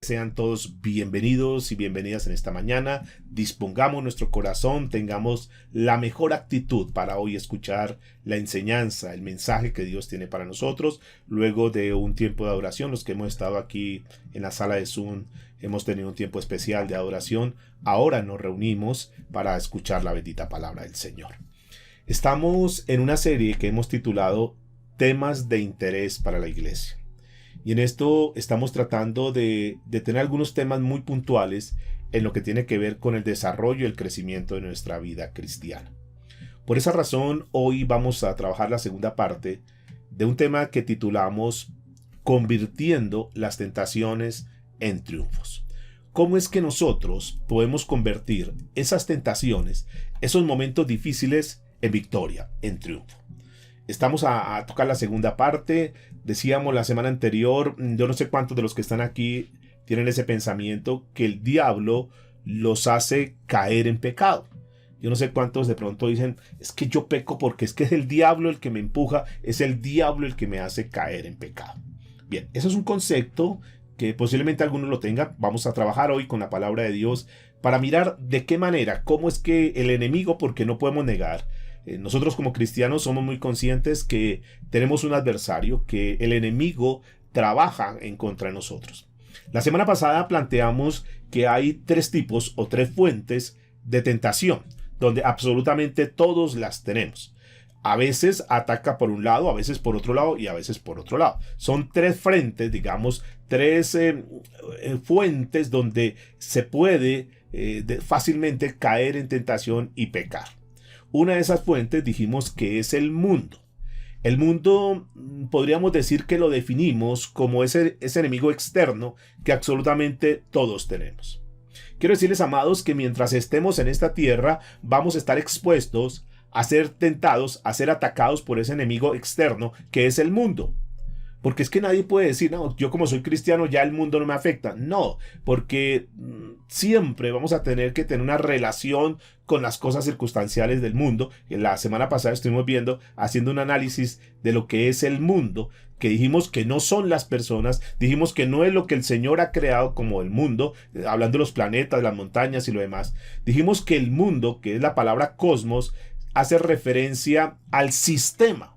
Sean todos bienvenidos y bienvenidas en esta mañana. Dispongamos nuestro corazón, tengamos la mejor actitud para hoy escuchar la enseñanza, el mensaje que Dios tiene para nosotros. Luego de un tiempo de adoración, los que hemos estado aquí en la sala de Zoom, hemos tenido un tiempo especial de adoración. Ahora nos reunimos para escuchar la bendita palabra del Señor. Estamos en una serie que hemos titulado Temas de interés para la iglesia. Y en esto estamos tratando de tener algunos temas muy puntuales en lo que tiene que ver con el desarrollo y el crecimiento de nuestra vida cristiana. Por esa razón, hoy vamos a trabajar la segunda parte de un tema que titulamos Convirtiendo las tentaciones en triunfos. ¿Cómo es que nosotros podemos convertir esas tentaciones, esos momentos difíciles, en victoria, en triunfo? Estamos a tocar la segunda parte. Decíamos la semana anterior, yo no sé cuántos de los que están aquí tienen ese pensamiento que el diablo los hace caer en pecado. Yo no sé cuántos de pronto dicen, es que yo peco porque es que es el diablo el que me empuja, es el diablo el que me hace caer en pecado. Bien, eso es un concepto que posiblemente algunos lo tengan. Vamos a trabajar hoy con la palabra de Dios para mirar de qué manera, cómo es que el enemigo, porque no podemos negar, nosotros como cristianos somos muy conscientes que tenemos un adversario, que el enemigo trabaja en contra de nosotros. La semana pasada planteamos que hay tres tipos o tres fuentes de tentación, donde absolutamente todos las tenemos. A veces ataca por un lado, a veces por otro lado y a veces por otro lado. Son tres frentes, digamos, tres fuentes donde se puede fácilmente caer en tentación y pecar. Una de esas fuentes dijimos que es el mundo. El mundo podríamos decir que lo definimos como ese enemigo externo que absolutamente todos tenemos. Quiero decirles, amados, que mientras estemos en esta tierra vamos a estar expuestos a ser tentados, a ser atacados por ese enemigo externo que es el mundo. Porque es que nadie puede decir, no, yo como soy cristiano ya el mundo no me afecta. No, porque siempre vamos a tener que tener una relación con las cosas circunstanciales del mundo. La semana pasada estuvimos viendo, haciendo un análisis de lo que es el mundo, que dijimos que no son las personas, dijimos que no es lo que el Señor ha creado como el mundo, hablando de los planetas, las montañas y lo demás. Dijimos que el mundo, que es la palabra cosmos, hace referencia al sistema.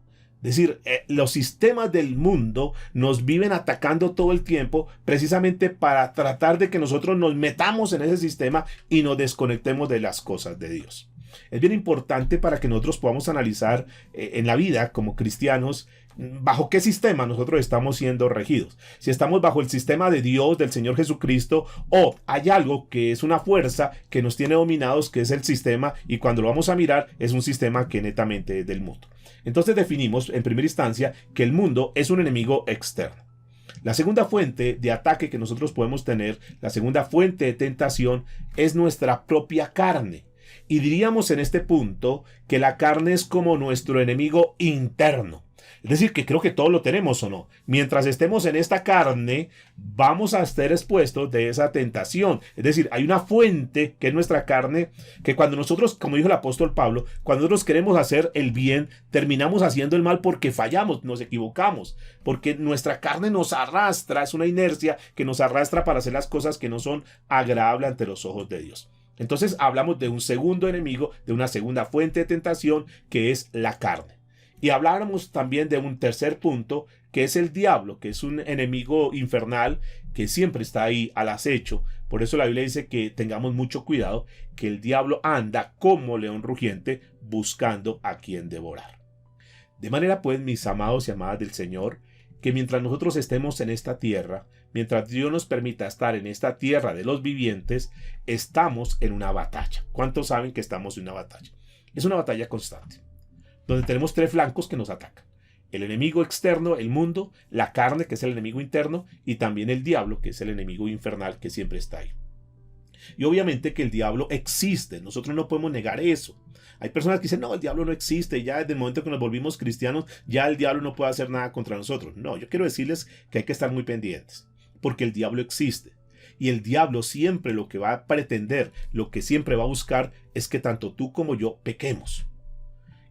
Es decir, los sistemas del mundo nos viven atacando todo el tiempo precisamente para tratar de que nosotros nos metamos en ese sistema y nos desconectemos de las cosas de Dios. Es bien importante para que nosotros podamos analizar en la vida como cristianos bajo qué sistema nosotros estamos siendo regidos. Si estamos bajo el sistema de Dios, del Señor Jesucristo, o hay algo que es una fuerza que nos tiene dominados, que es el sistema, y cuando lo vamos a mirar es un sistema que netamente es del mundo. Entonces definimos en primera instancia que el mundo es un enemigo externo. La segunda fuente de ataque que nosotros podemos tener, la segunda fuente de tentación, es nuestra propia carne. Y diríamos en este punto que la carne es como nuestro enemigo interno. Es decir, que creo que todos lo tenemos, ¿o no? Mientras estemos en esta carne, vamos a estar expuestos de esa tentación. Es decir, hay una fuente que es nuestra carne, que cuando nosotros, como dijo el apóstol Pablo, cuando nosotros queremos hacer el bien, terminamos haciendo el mal porque fallamos, nos equivocamos, porque nuestra carne nos arrastra, es una inercia que nos arrastra para hacer las cosas que no son agradables ante los ojos de Dios. Entonces hablamos de un segundo enemigo, de una segunda fuente de tentación, que es la carne. Y habláramos también de un tercer punto, que es el diablo, que es un enemigo infernal que siempre está ahí al acecho. Por eso la Biblia dice que tengamos mucho cuidado, que el diablo anda como león rugiente buscando a quien devorar. De manera pues, mis amados y amadas del Señor, que mientras nosotros estemos en esta tierra, mientras Dios nos permita estar en esta tierra de los vivientes, estamos en una batalla. ¿Cuántos saben que estamos en una batalla? Es una batalla constante, donde tenemos tres flancos que nos atacan. El enemigo externo, el mundo, la carne, que es el enemigo interno, y también el diablo, que es el enemigo infernal que siempre está ahí. Y obviamente que el diablo existe, nosotros no podemos negar eso. Hay personas que dicen, no, el diablo no existe, ya desde el momento que nos volvimos cristianos, ya el diablo no puede hacer nada contra nosotros. No, yo quiero decirles que hay que estar muy pendientes, porque el diablo existe. Y el diablo siempre lo que va a pretender, lo que siempre va a buscar, es que tanto tú como yo pequemos.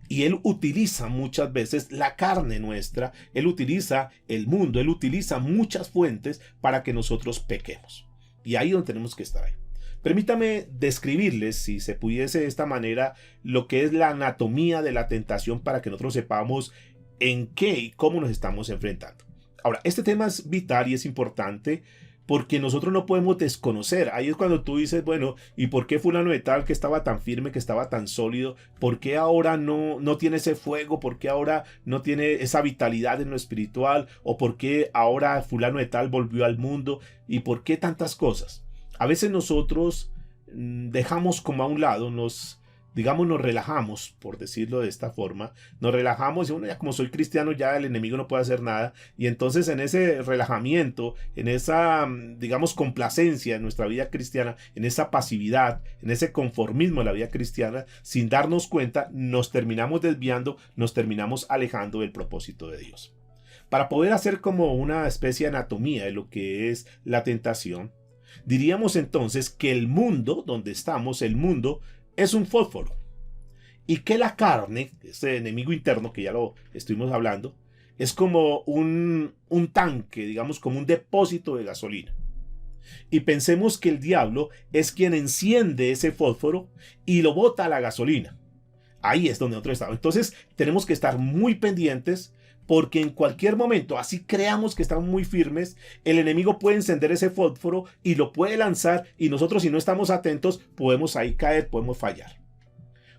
Y él utiliza muchas veces la carne nuestra, él utiliza el mundo, él utiliza muchas fuentes para que nosotros pequemos. Y ahí donde tenemos que estar ahí. Permítame describirles, si se pudiese de esta manera, lo que es la anatomía de la tentación para que nosotros sepamos en qué y cómo nos estamos enfrentando. Ahora, este tema es vital y es importante porque nosotros no podemos desconocer. Ahí es cuando tú dices, bueno, ¿y por qué fulano de tal que estaba tan firme, que estaba tan sólido? ¿Por qué ahora no tiene ese fuego? ¿Por qué ahora no tiene esa vitalidad en lo espiritual? ¿O por qué ahora fulano de tal volvió al mundo? ¿Y por qué tantas cosas? A veces nosotros dejamos como a un lado, nos relajamos, por decirlo de esta forma, nos relajamos y bueno, ya como soy cristiano ya el enemigo no puede hacer nada, y entonces en ese relajamiento, en esa, complacencia en nuestra vida cristiana, en esa pasividad, en ese conformismo de la vida cristiana, sin darnos cuenta, nos terminamos desviando, nos terminamos alejando del propósito de Dios. Para poder hacer como una especie de anatomía de lo que es la tentación, diríamos entonces que el mundo donde estamos, el mundo es un fósforo y que la carne, ese enemigo interno que ya lo estuvimos hablando, es como un tanque, digamos como un depósito de gasolina. Y pensemos que el diablo es quien enciende ese fósforo y lo bota a la gasolina. Ahí es donde nosotros estamos. Entonces tenemos que estar muy pendientes porque en cualquier momento, así creamos que estamos muy firmes, el enemigo puede encender ese fósforo y lo puede lanzar y nosotros si no estamos atentos podemos ahí caer, podemos fallar.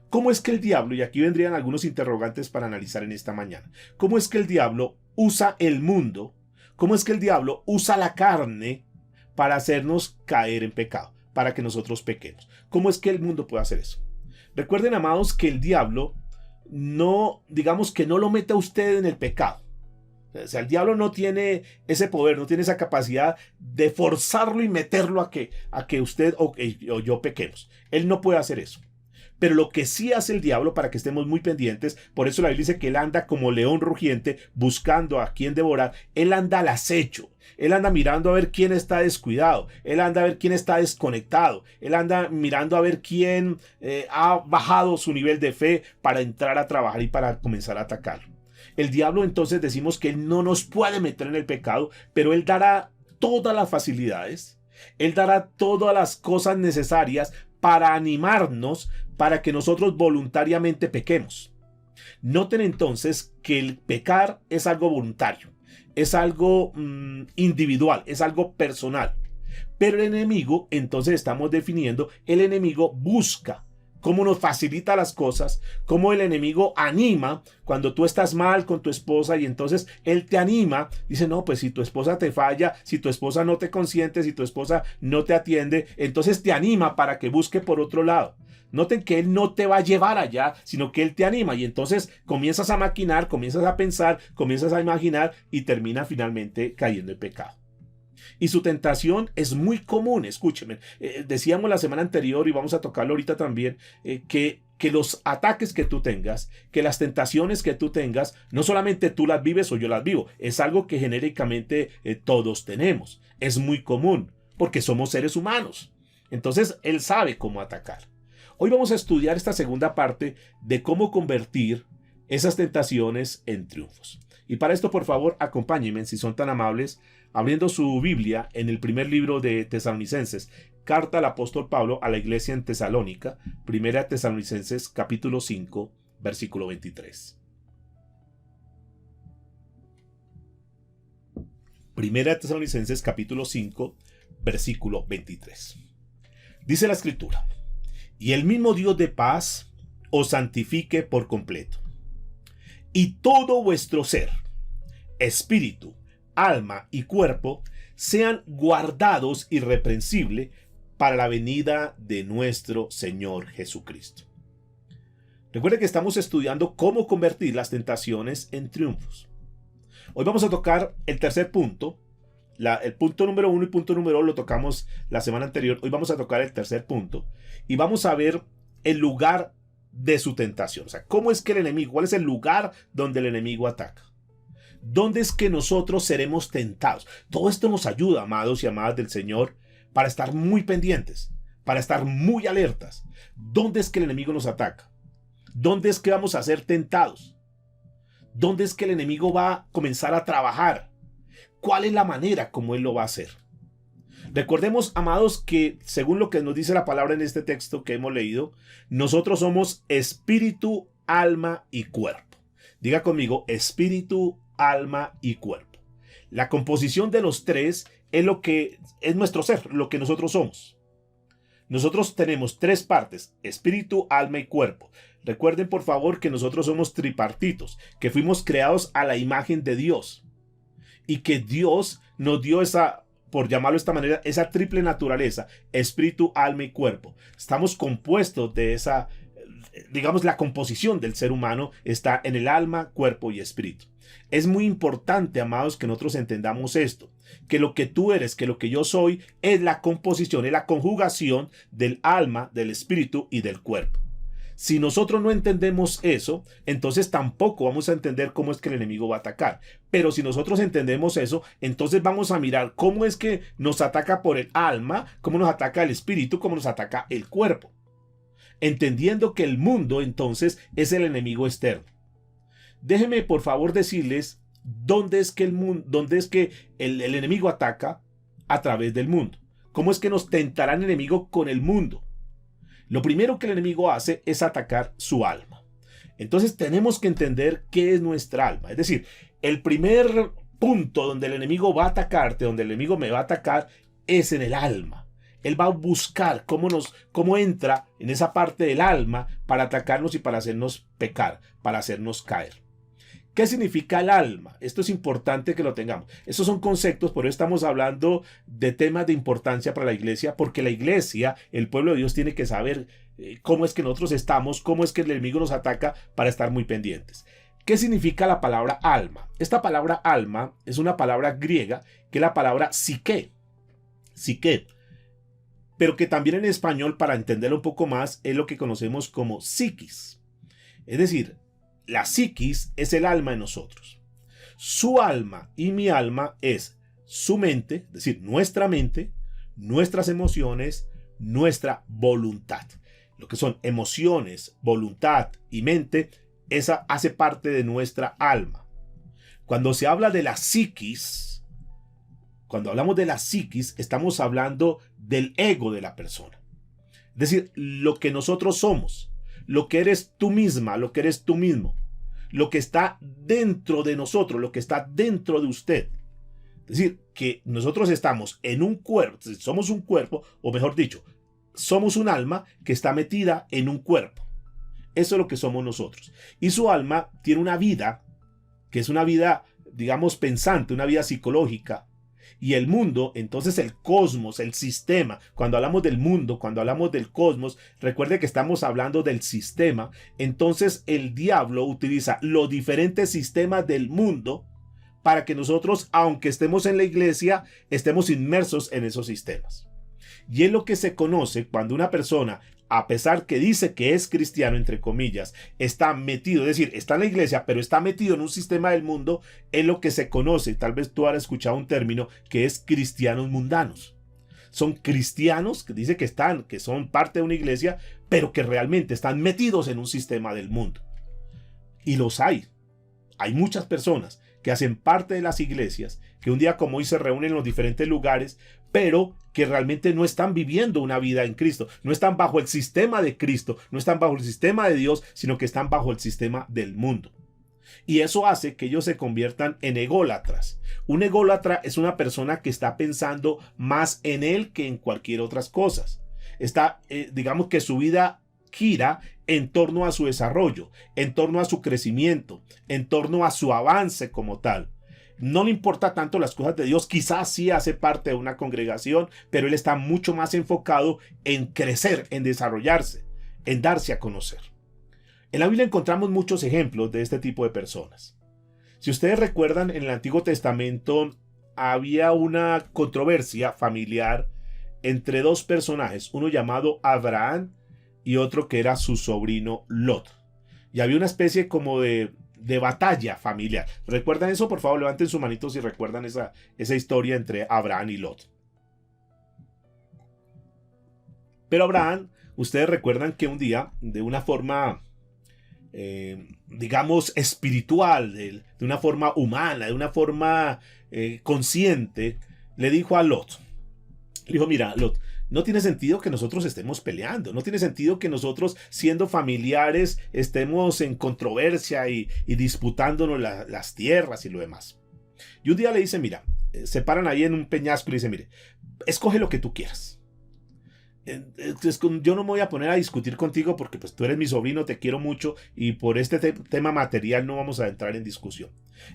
¿Cómo es que el diablo, y aquí vendrían algunos interrogantes para analizar en esta mañana, cómo es que el diablo usa el mundo, cómo es que el diablo usa la carne para hacernos caer en pecado, para que nosotros pequemos? ¿Cómo es que el mundo puede hacer eso? Recuerden, amados, que el diablo no lo mete a usted en el pecado. O sea, el diablo no tiene ese poder, no tiene esa capacidad de forzarlo y meterlo a que usted o yo pequemos. Él no puede hacer eso. Pero lo que sí hace el diablo, para que estemos muy pendientes, por eso la Biblia dice que él anda como león rugiente buscando a quien devorar. Él anda al acecho. Él anda mirando a ver quién está descuidado. Él anda a ver quién está desconectado. Él anda mirando a ver quién ha bajado su nivel de fe para entrar a trabajar y para comenzar a atacarlo. El diablo, entonces, decimos que él no nos puede meter en el pecado, pero él dará todas las facilidades. Él dará todas las cosas necesarias para animarnos, para que nosotros voluntariamente pequemos. Noten entonces que el pecar es algo voluntario, es algo individual, es algo personal. Pero el enemigo, entonces estamos definiendo, el enemigo busca cómo nos facilita las cosas, cómo el enemigo anima cuando tú estás mal con tu esposa y entonces él te anima, dice, no, pues si tu esposa te falla, si tu esposa no te consiente, si tu esposa no te atiende, entonces te anima para que busque por otro lado. Noten que él no te va a llevar allá, sino que él te anima y entonces comienzas a maquinar, comienzas a pensar, comienzas a imaginar y termina finalmente cayendo en pecado. Y su tentación es muy común, escúcheme. Decíamos la semana anterior y vamos a tocarlo ahorita también, que los ataques que tú tengas, que las tentaciones que tú tengas, no solamente tú las vives o yo las vivo, es algo que genéricamente todos tenemos. Es muy común porque somos seres humanos. Entonces él sabe cómo atacar. Hoy vamos a estudiar esta segunda parte de cómo convertir esas tentaciones en triunfos. Y para esto, por favor, acompáñenme, si son tan amables, abriendo su Biblia en el primer libro de Tesalonicenses, carta al apóstol Pablo a la iglesia en Tesalónica, primera Tesalonicenses capítulo 5, versículo 23. Primera Tesalonicenses capítulo 5, versículo 23. Dice la escritura, y el mismo Dios de paz os santifique por completo, y todo vuestro ser, espíritu, alma y cuerpo sean guardados irreprensible para la venida de nuestro Señor Jesucristo. Recuerden que estamos estudiando cómo convertir las tentaciones en triunfos. Hoy vamos a tocar el tercer punto. El punto número 1 y punto número 2 lo tocamos la semana anterior. Hoy vamos a tocar el tercer punto y vamos a ver el lugar de su tentación. O sea, ¿cómo es que el enemigo, cuál es el lugar donde el enemigo ataca? ¿Dónde es que nosotros seremos tentados? Todo esto nos ayuda, amados y amadas del Señor, para estar muy pendientes, para estar muy alertas. ¿Dónde es que el enemigo nos ataca? ¿Dónde es que vamos a ser tentados? ¿Dónde es que el enemigo va a comenzar a trabajar? ¿Cuál es la manera como él lo va a hacer? Recordemos, amados, que según lo que nos dice la palabra en este texto que hemos leído, nosotros somos espíritu, alma y cuerpo. Diga conmigo, espíritu, alma y cuerpo. La composición de los tres es lo que es nuestro ser, lo que nosotros somos. Nosotros tenemos tres partes, espíritu, alma y cuerpo. Recuerden por favor que nosotros somos tripartitos, que fuimos creados a la imagen de Dios y que Dios nos dio esa, por llamarlo de esta manera, esa triple naturaleza, espíritu, alma y cuerpo. Estamos compuestos de esa, digamos, la composición del ser humano está en el alma, cuerpo y espíritu. Es muy importante, amados, que nosotros entendamos esto, que lo que tú eres, que lo que yo soy, es la composición, es la conjugación del alma, del espíritu y del cuerpo. Si nosotros no entendemos eso, entonces tampoco vamos a entender cómo es que el enemigo va a atacar. Pero si nosotros entendemos eso, entonces vamos a mirar cómo es que nos ataca por el alma, cómo nos ataca el espíritu, cómo nos ataca el cuerpo. Entendiendo que el mundo entonces es el enemigo externo. Déjenme por favor decirles dónde es que el enemigo ataca a través del mundo. ¿Cómo es que nos tentará el enemigo con el mundo? Lo primero que el enemigo hace es atacar su alma. Entonces tenemos que entender qué es nuestra alma. Es decir, el primer punto donde el enemigo va a atacarte, donde el enemigo me va a atacar, es en el alma. Él va a buscar cómo entra en esa parte del alma para atacarnos y para hacernos pecar, para hacernos caer. ¿Qué significa el alma? Esto es importante que lo tengamos. Estos son conceptos, por eso estamos hablando de temas de importancia para la iglesia, porque la iglesia, el pueblo de Dios, tiene que saber cómo es que nosotros estamos, cómo es que el enemigo nos ataca para estar muy pendientes. ¿Qué significa la palabra alma? Esta palabra alma es una palabra griega que es la palabra psique. Psique. Pero que también en español, para entenderlo un poco más, es lo que conocemos como psiquis. Es decir, la psiquis es el alma en nosotros. Su alma y mi alma es su mente, es decir, nuestra mente, nuestras emociones, nuestra voluntad. Lo que son emociones, voluntad y mente, esa hace parte de nuestra alma. Cuando se habla de la psiquis, cuando hablamos de la psiquis, estamos hablando del ego de la persona. Es decir, lo que nosotros somos. Lo que eres tú misma, lo que eres tú mismo, lo que está dentro de nosotros, lo que está dentro de usted. Es decir, que nosotros estamos en un cuerpo, somos un cuerpo, o mejor dicho, somos un alma que está metida en un cuerpo. Eso es lo que somos nosotros. Y su alma tiene una vida, que es una vida, digamos, pensante, una vida psicológica. Y el mundo, entonces el cosmos, el sistema, cuando hablamos del mundo, cuando hablamos del cosmos, recuerde que estamos hablando del sistema. Entonces el diablo utiliza los diferentes sistemas del mundo para que nosotros, aunque estemos en la iglesia, estemos inmersos en esos sistemas. Y es lo que se conoce cuando una persona, a pesar que dice que es cristiano, entre comillas, está metido, es decir, está en la iglesia, pero está metido en un sistema del mundo, es lo que se conoce, tal vez tú has escuchado un término, que es cristianos mundanos. Son cristianos que dice que son parte de una iglesia, pero que realmente están metidos en un sistema del mundo. Y los hay. Hay muchas personas que hacen parte de las iglesias, que un día como hoy se reúnen en los diferentes lugares, pero que realmente no están viviendo una vida en Cristo, no están bajo el sistema de Cristo, no están bajo el sistema de Dios, sino que están bajo el sistema del mundo. Y eso hace que ellos se conviertan en ególatras. Un ególatra es una persona que está pensando más en él que en cualquier otras cosas. Digamos que su vida gira en torno a su desarrollo, en torno a su crecimiento, en torno a su avance como tal. No le importa tanto las cosas de Dios, quizás sí hace parte de una congregación, pero él está mucho más enfocado en crecer, en desarrollarse, en darse a conocer. En la Biblia encontramos muchos ejemplos de este tipo de personas. Si ustedes recuerdan, en el Antiguo Testamento había una controversia familiar entre dos personajes, uno llamado Abraham y otro que era su sobrino Lot. Y había una especie como de batalla familiar. ¿Recuerdan eso? Por favor, levanten sus manitos si recuerdan esa historia entre Abraham y Lot. Pero Abraham, ustedes recuerdan que un día, de una forma digamos, espiritual, de una forma humana, de una forma consciente, le dijo a Lot, le dijo, mira, Lot, no tiene sentido que nosotros estemos peleando, no tiene sentido que nosotros, siendo familiares, estemos en controversia y disputándonos las tierras y lo demás. Y un día le dice, mira, se paran ahí en un peñasco y le dice, mire, escoge lo que tú quieras. Entonces, yo no me voy a poner a discutir contigo porque pues tú eres mi sobrino, te quiero mucho y por este tema material no vamos a entrar en discusión.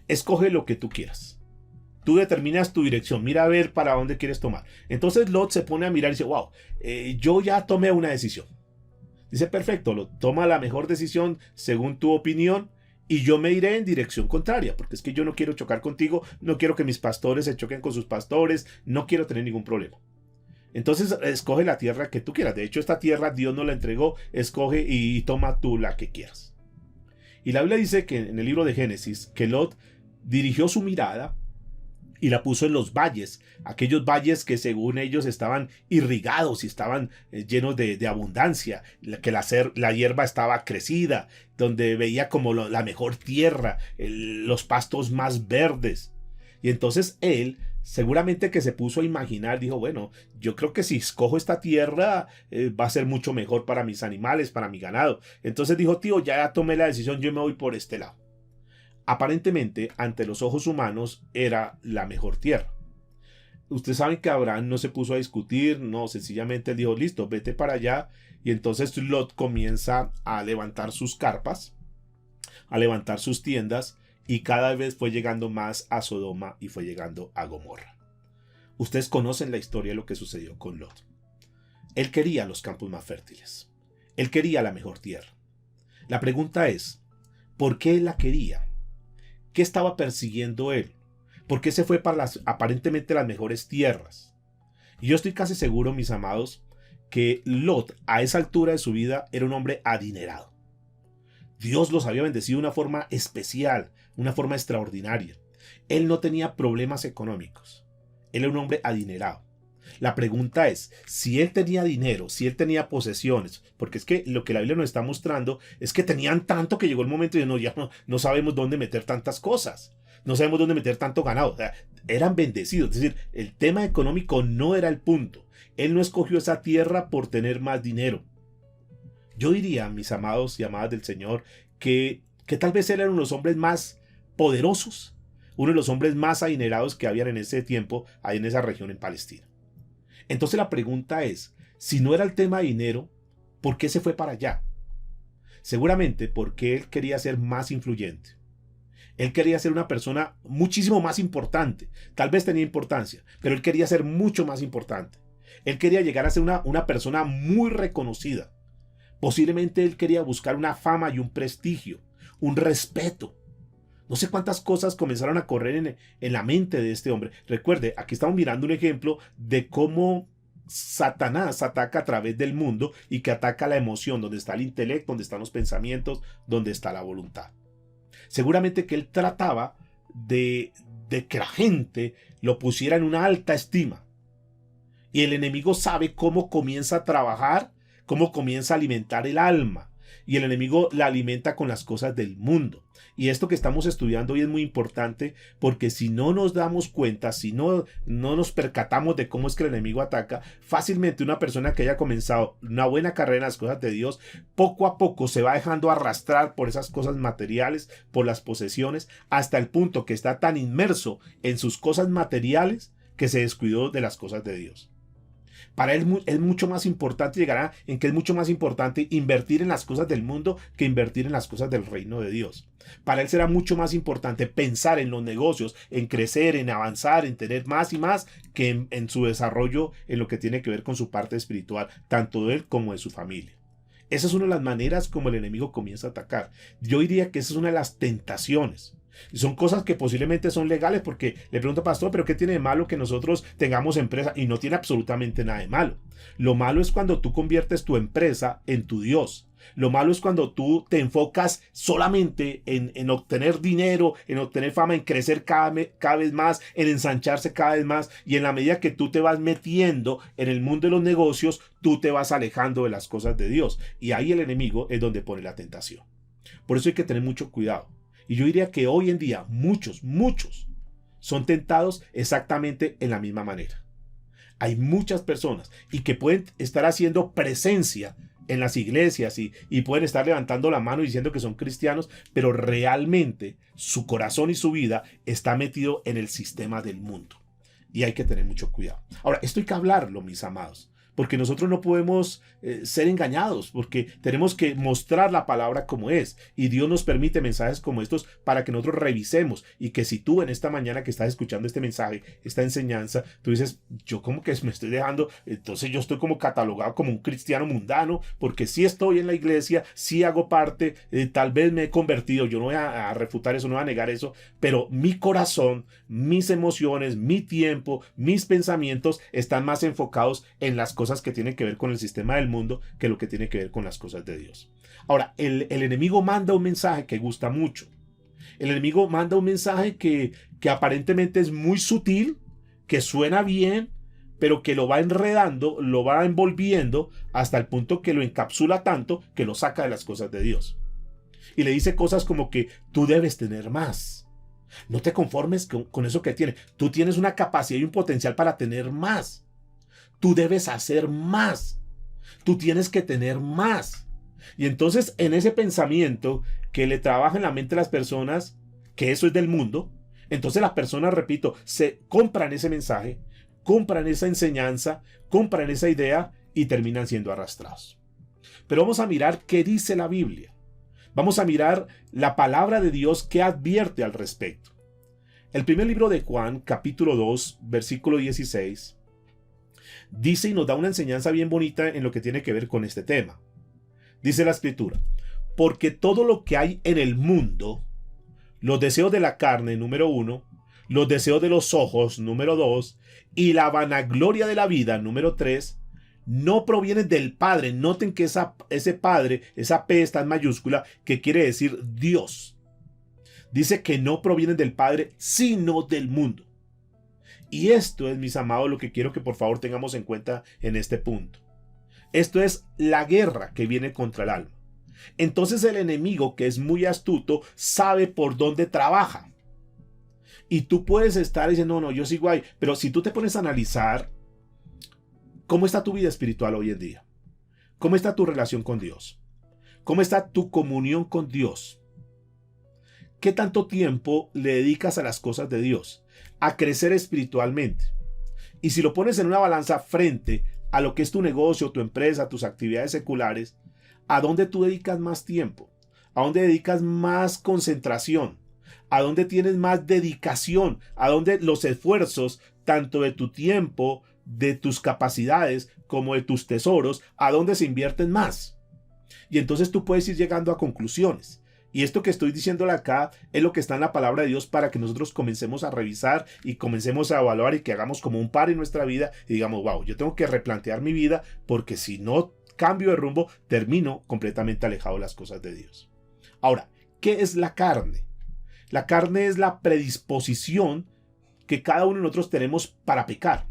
Escoge lo que tú quieras. Tú determinas tu dirección, mira a ver para dónde quieres tomar. Entonces Lot se pone a mirar y dice, wow, yo ya tomé una decisión. Dice, perfecto, Lot, toma la mejor decisión según tu opinión y yo me iré en dirección contraria, porque es que yo no quiero chocar contigo, no quiero que mis pastores se choquen con sus pastores, no quiero tener ningún problema. Entonces escoge la tierra que tú quieras. De hecho, esta tierra Dios nos la entregó, escoge y toma tú la que quieras. Y la Biblia dice que en el libro de Génesis, que Lot dirigió su mirada y la puso en los valles, aquellos valles que según ellos estaban irrigados y estaban llenos de abundancia, que la hierba estaba crecida, donde veía como la mejor tierra, los pastos más verdes. Y entonces él seguramente que se puso a imaginar, dijo, bueno, yo creo que si escojo esta tierra va a ser mucho mejor para mis animales, para mi ganado. Entonces dijo, tío, ya tomé la decisión, yo me voy por este lado. Aparentemente, ante los ojos humanos, era la mejor tierra. Ustedes saben que Abraham no se puso a discutir, no, sencillamente él dijo, listo, vete para allá. Y entonces Lot comienza a levantar sus carpas, a levantar sus tiendas, y cada vez fue llegando más a Sodoma y fue llegando a Gomorra. Ustedes conocen la historia de lo que sucedió con Lot. Él quería los campos más fértiles. Él quería la mejor tierra. La pregunta es, ¿por qué él la quería? ¿Qué estaba persiguiendo él? ¿Por qué se fue para aparentemente las mejores tierras? Y yo estoy casi seguro, mis amados, que Lot, a esa altura de su vida, era un hombre adinerado. Dios los había bendecido de una forma especial, una forma extraordinaria. Él no tenía problemas económicos. Él era un hombre adinerado. La pregunta es, si él tenía dinero, si él tenía posesiones, porque es que lo que la Biblia nos está mostrando es que tenían tanto que llegó el momento de ya no sabemos dónde meter tantas cosas, no sabemos dónde meter tanto ganado. O sea, eran bendecidos, es decir, el tema económico no era el punto. Él no escogió esa tierra por tener más dinero. Yo diría, mis amados y amadas del Señor, que tal vez él era uno de los hombres más poderosos, uno de los hombres más adinerados que habían en ese tiempo, ahí en esa región en Palestina. Entonces la pregunta es, si no era el tema de dinero, ¿por qué se fue para allá? Seguramente porque él quería ser más influyente. Él quería ser una persona muchísimo más importante. Tal vez tenía importancia, pero él quería ser mucho más importante. Él quería llegar a ser una persona muy reconocida. Posiblemente él quería buscar una fama y un prestigio, un respeto. No sé cuántas cosas comenzaron a correr en la mente de este hombre. Recuerde, aquí estamos mirando un ejemplo de cómo Satanás ataca a través del mundo y que ataca la emoción, donde está el intelecto, donde están los pensamientos, donde está la voluntad. Seguramente que él trataba de que la gente lo pusiera en una alta estima. Y el enemigo sabe cómo comienza a trabajar, cómo comienza a alimentar el alma. Y el enemigo la alimenta con las cosas del mundo. Y esto que estamos estudiando hoy es muy importante porque si no nos damos cuenta, si no nos percatamos de cómo es que el enemigo ataca, fácilmente una persona que haya comenzado una buena carrera en las cosas de Dios, poco a poco se va dejando arrastrar por esas cosas materiales, por las posesiones, hasta el punto que está tan inmerso en sus cosas materiales que se descuidó de las cosas de Dios. Para él es mucho más importante, llegará en que es mucho más importante invertir en las cosas del mundo que invertir en las cosas del reino de Dios. Para él será mucho más importante pensar en los negocios, en crecer, en avanzar, en tener más y más, que en su desarrollo, en lo que tiene que ver con su parte espiritual, tanto de él como de su familia. Esa es una de las maneras como el enemigo comienza a atacar. Yo diría que esa es una de las tentaciones. Y son cosas que posiblemente son legales porque le pregunto, pastor, ¿pero qué tiene de malo que nosotros tengamos empresa? Y no tiene absolutamente nada de malo. Lo malo es cuando tú conviertes tu empresa en tu Dios. Lo malo es cuando tú te enfocas solamente en obtener dinero, en obtener fama, en crecer cada vez más, en ensancharse cada vez más. Y en la medida que tú te vas metiendo en el mundo de los negocios, tú te vas alejando de las cosas de Dios. Y ahí el enemigo es donde pone la tentación. Por eso hay que tener mucho cuidado. Y yo diría que hoy en día muchos son tentados exactamente en la misma manera. Hay muchas personas y que pueden estar haciendo presencia en las iglesias y pueden estar levantando la mano diciendo que son cristianos, pero realmente su corazón y su vida está metido en el sistema del mundo. Y hay que tener mucho cuidado. Ahora, esto hay que hablarlo, mis amados, porque nosotros no podemos ser engañados, porque tenemos que mostrar la palabra como es. Y Dios nos permite mensajes como estos para que nosotros revisemos. Y que si tú en esta mañana que estás escuchando este mensaje, esta enseñanza, tú dices, yo como que me estoy dejando, entonces yo estoy como catalogado como un cristiano mundano, porque sí estoy en la iglesia, sí hago parte, tal vez me he convertido, yo no voy a refutar eso, no voy a negar eso, pero mi corazón, mis emociones, mi tiempo, mis pensamientos están más enfocados en las cosas que tienen que ver con el sistema del mundo que lo que tiene que ver con las cosas de Dios. Ahora, el enemigo manda un mensaje que gusta mucho. El enemigo manda un mensaje que aparentemente es muy sutil, que suena bien, pero que lo va enredando, lo va envolviendo hasta el punto que lo encapsula tanto que lo saca de las cosas de Dios. Y le dice cosas como que tú debes tener más. No te conformes con eso que tienes. Tú tienes una capacidad y un potencial para tener más. Tú debes hacer más. Tú tienes que tener más. Y entonces en ese pensamiento que le trabaja en la mente a las personas, que eso es del mundo, entonces las personas, repito, se compran ese mensaje, compran esa enseñanza, compran esa idea y terminan siendo arrastrados. Pero vamos a mirar qué dice la Biblia. Vamos a mirar la palabra de Dios que advierte al respecto. El primer libro de Juan, capítulo 2, versículo 16, dice y nos da una enseñanza bien bonita en lo que tiene que ver con este tema. Dice la escritura, porque todo lo que hay en el mundo, los deseos de la carne, número 1, los deseos de los ojos, número 2, y la vanagloria de la vida, número 3, no provienen del Padre. Noten que ese Padre, esa P está en mayúscula, que quiere decir Dios. Dice que no provienen del Padre, sino del mundo. Y esto es, mis amados, lo que quiero que por favor tengamos en cuenta en este punto. Esto es la guerra que viene contra el alma. Entonces el enemigo, que es muy astuto, sabe por dónde trabaja. Y tú puedes estar diciendo, no, yo sigo ahí. Pero si tú te pones a analizar, ¿cómo está tu vida espiritual hoy en día? ¿Cómo está tu relación con Dios? ¿Cómo está tu comunión con Dios? ¿Qué tanto tiempo le dedicas a las cosas de Dios? A crecer espiritualmente. Y si lo pones en una balanza frente a lo que es tu negocio, tu empresa, tus actividades seculares, ¿a dónde tú dedicas más tiempo? ¿A dónde dedicas más concentración? ¿A dónde tienes más dedicación? ¿A dónde los esfuerzos, tanto de tu tiempo, de tus capacidades, como de tus tesoros, a dónde se invierten más? Y entonces tú puedes ir llegando a conclusiones. Y esto que estoy diciéndole acá es lo que está en la palabra de Dios para que nosotros comencemos a revisar y comencemos a evaluar y que hagamos como un par en nuestra vida y digamos, wow, yo tengo que replantear mi vida porque si no cambio de rumbo, termino completamente alejado de las cosas de Dios. Ahora, ¿qué es la carne? La carne es la predisposición que cada uno de nosotros tenemos para pecar.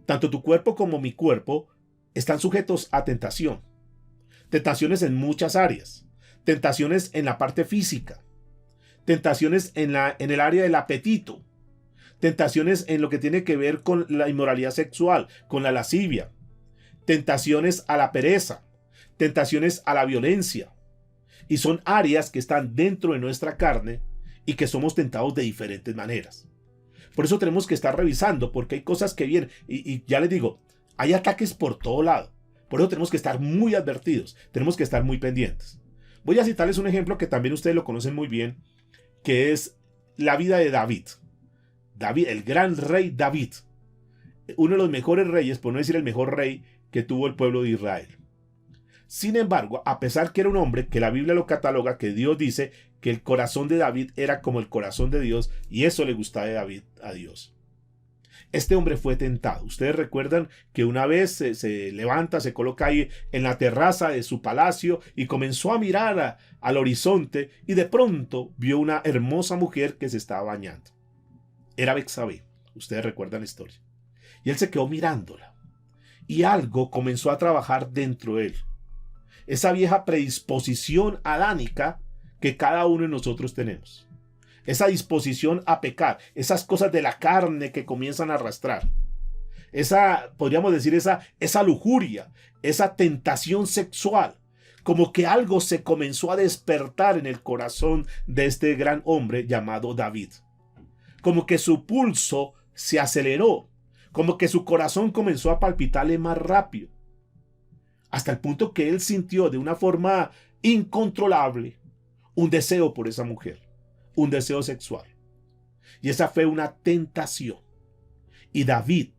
Tanto tu cuerpo como mi cuerpo están sujetos a tentación. Tentaciones en muchas áreas. Tentaciones en la parte física, tentaciones en el área del apetito, tentaciones en lo que tiene que ver con la inmoralidad sexual, con la lascivia, tentaciones a la pereza, tentaciones a la violencia. Y son áreas que están dentro de nuestra carne y que somos tentados de diferentes maneras. Por eso tenemos que estar revisando, porque hay cosas que vienen. Y ya les digo, hay ataques por todo lado. Por eso tenemos que estar muy advertidos, tenemos que estar muy pendientes. Voy a citarles un ejemplo que también ustedes lo conocen muy bien, que es la vida de David. David, el gran rey David. Uno de los mejores reyes, por no decir el mejor rey que tuvo el pueblo de Israel. Sin embargo, a pesar que era un hombre que la Biblia lo cataloga, que Dios dice que el corazón de David era como el corazón de Dios, y eso le gustaba de David a Dios. Este hombre fue tentado. Ustedes recuerdan que una vez se levanta, se coloca ahí en la terraza de su palacio y comenzó a mirar al horizonte y de pronto vio una hermosa mujer que se estaba bañando. Era Betsabé. Ustedes recuerdan la historia. Y él se quedó mirándola y algo comenzó a trabajar dentro de él. esa vieja predisposición adánica que cada uno de nosotros tenemos. Esa disposición a pecar, esas cosas de la carne que comienzan a arrastrar. Podríamos decir, esa lujuria, esa tentación sexual. Como que algo se comenzó a despertar en el corazón de este gran hombre llamado David. Como que su pulso se aceleró. Como que su corazón comenzó a palpitarle más rápido. Hasta el punto que él sintió de una forma incontrolable un deseo por esa mujer. Un deseo sexual. Y esa fue una tentación. Y David,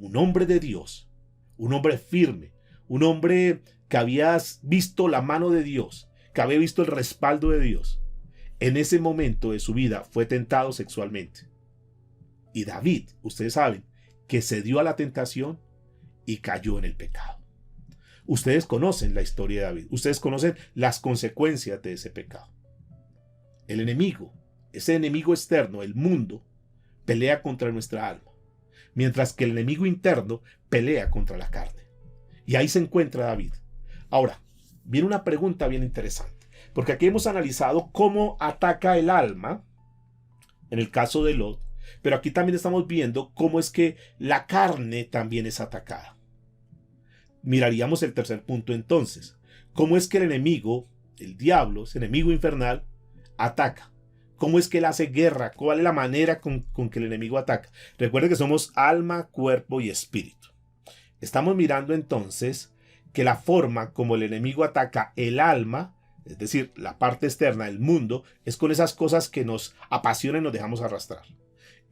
un hombre de Dios, un hombre firme, un hombre que había visto la mano de Dios, que había visto el respaldo de Dios, en ese momento de su vida fue tentado sexualmente. Y David, ustedes saben, que cedió a la tentación y cayó en el pecado. Ustedes conocen la historia de David, ustedes conocen las consecuencias de ese pecado. El enemigo, ese enemigo externo, el mundo, pelea contra nuestra alma, mientras que el enemigo interno pelea contra la carne. Y ahí se encuentra David. Ahora, viene una pregunta bien interesante, porque aquí hemos analizado cómo ataca el alma, en el caso de Lot, pero aquí también estamos viendo cómo es que la carne también es atacada. Miraríamos el tercer punto entonces. ¿Cómo es que el enemigo, el diablo, ese enemigo infernal, ataca? ¿Cómo es que él hace guerra? ¿Cuál es la manera con que el enemigo ataca? Recuerden que somos alma, cuerpo y espíritu. Estamos mirando entonces que la forma como el enemigo ataca el alma, es decir, la parte externa, el mundo, es con esas cosas que nos apasionan y nos dejamos arrastrar.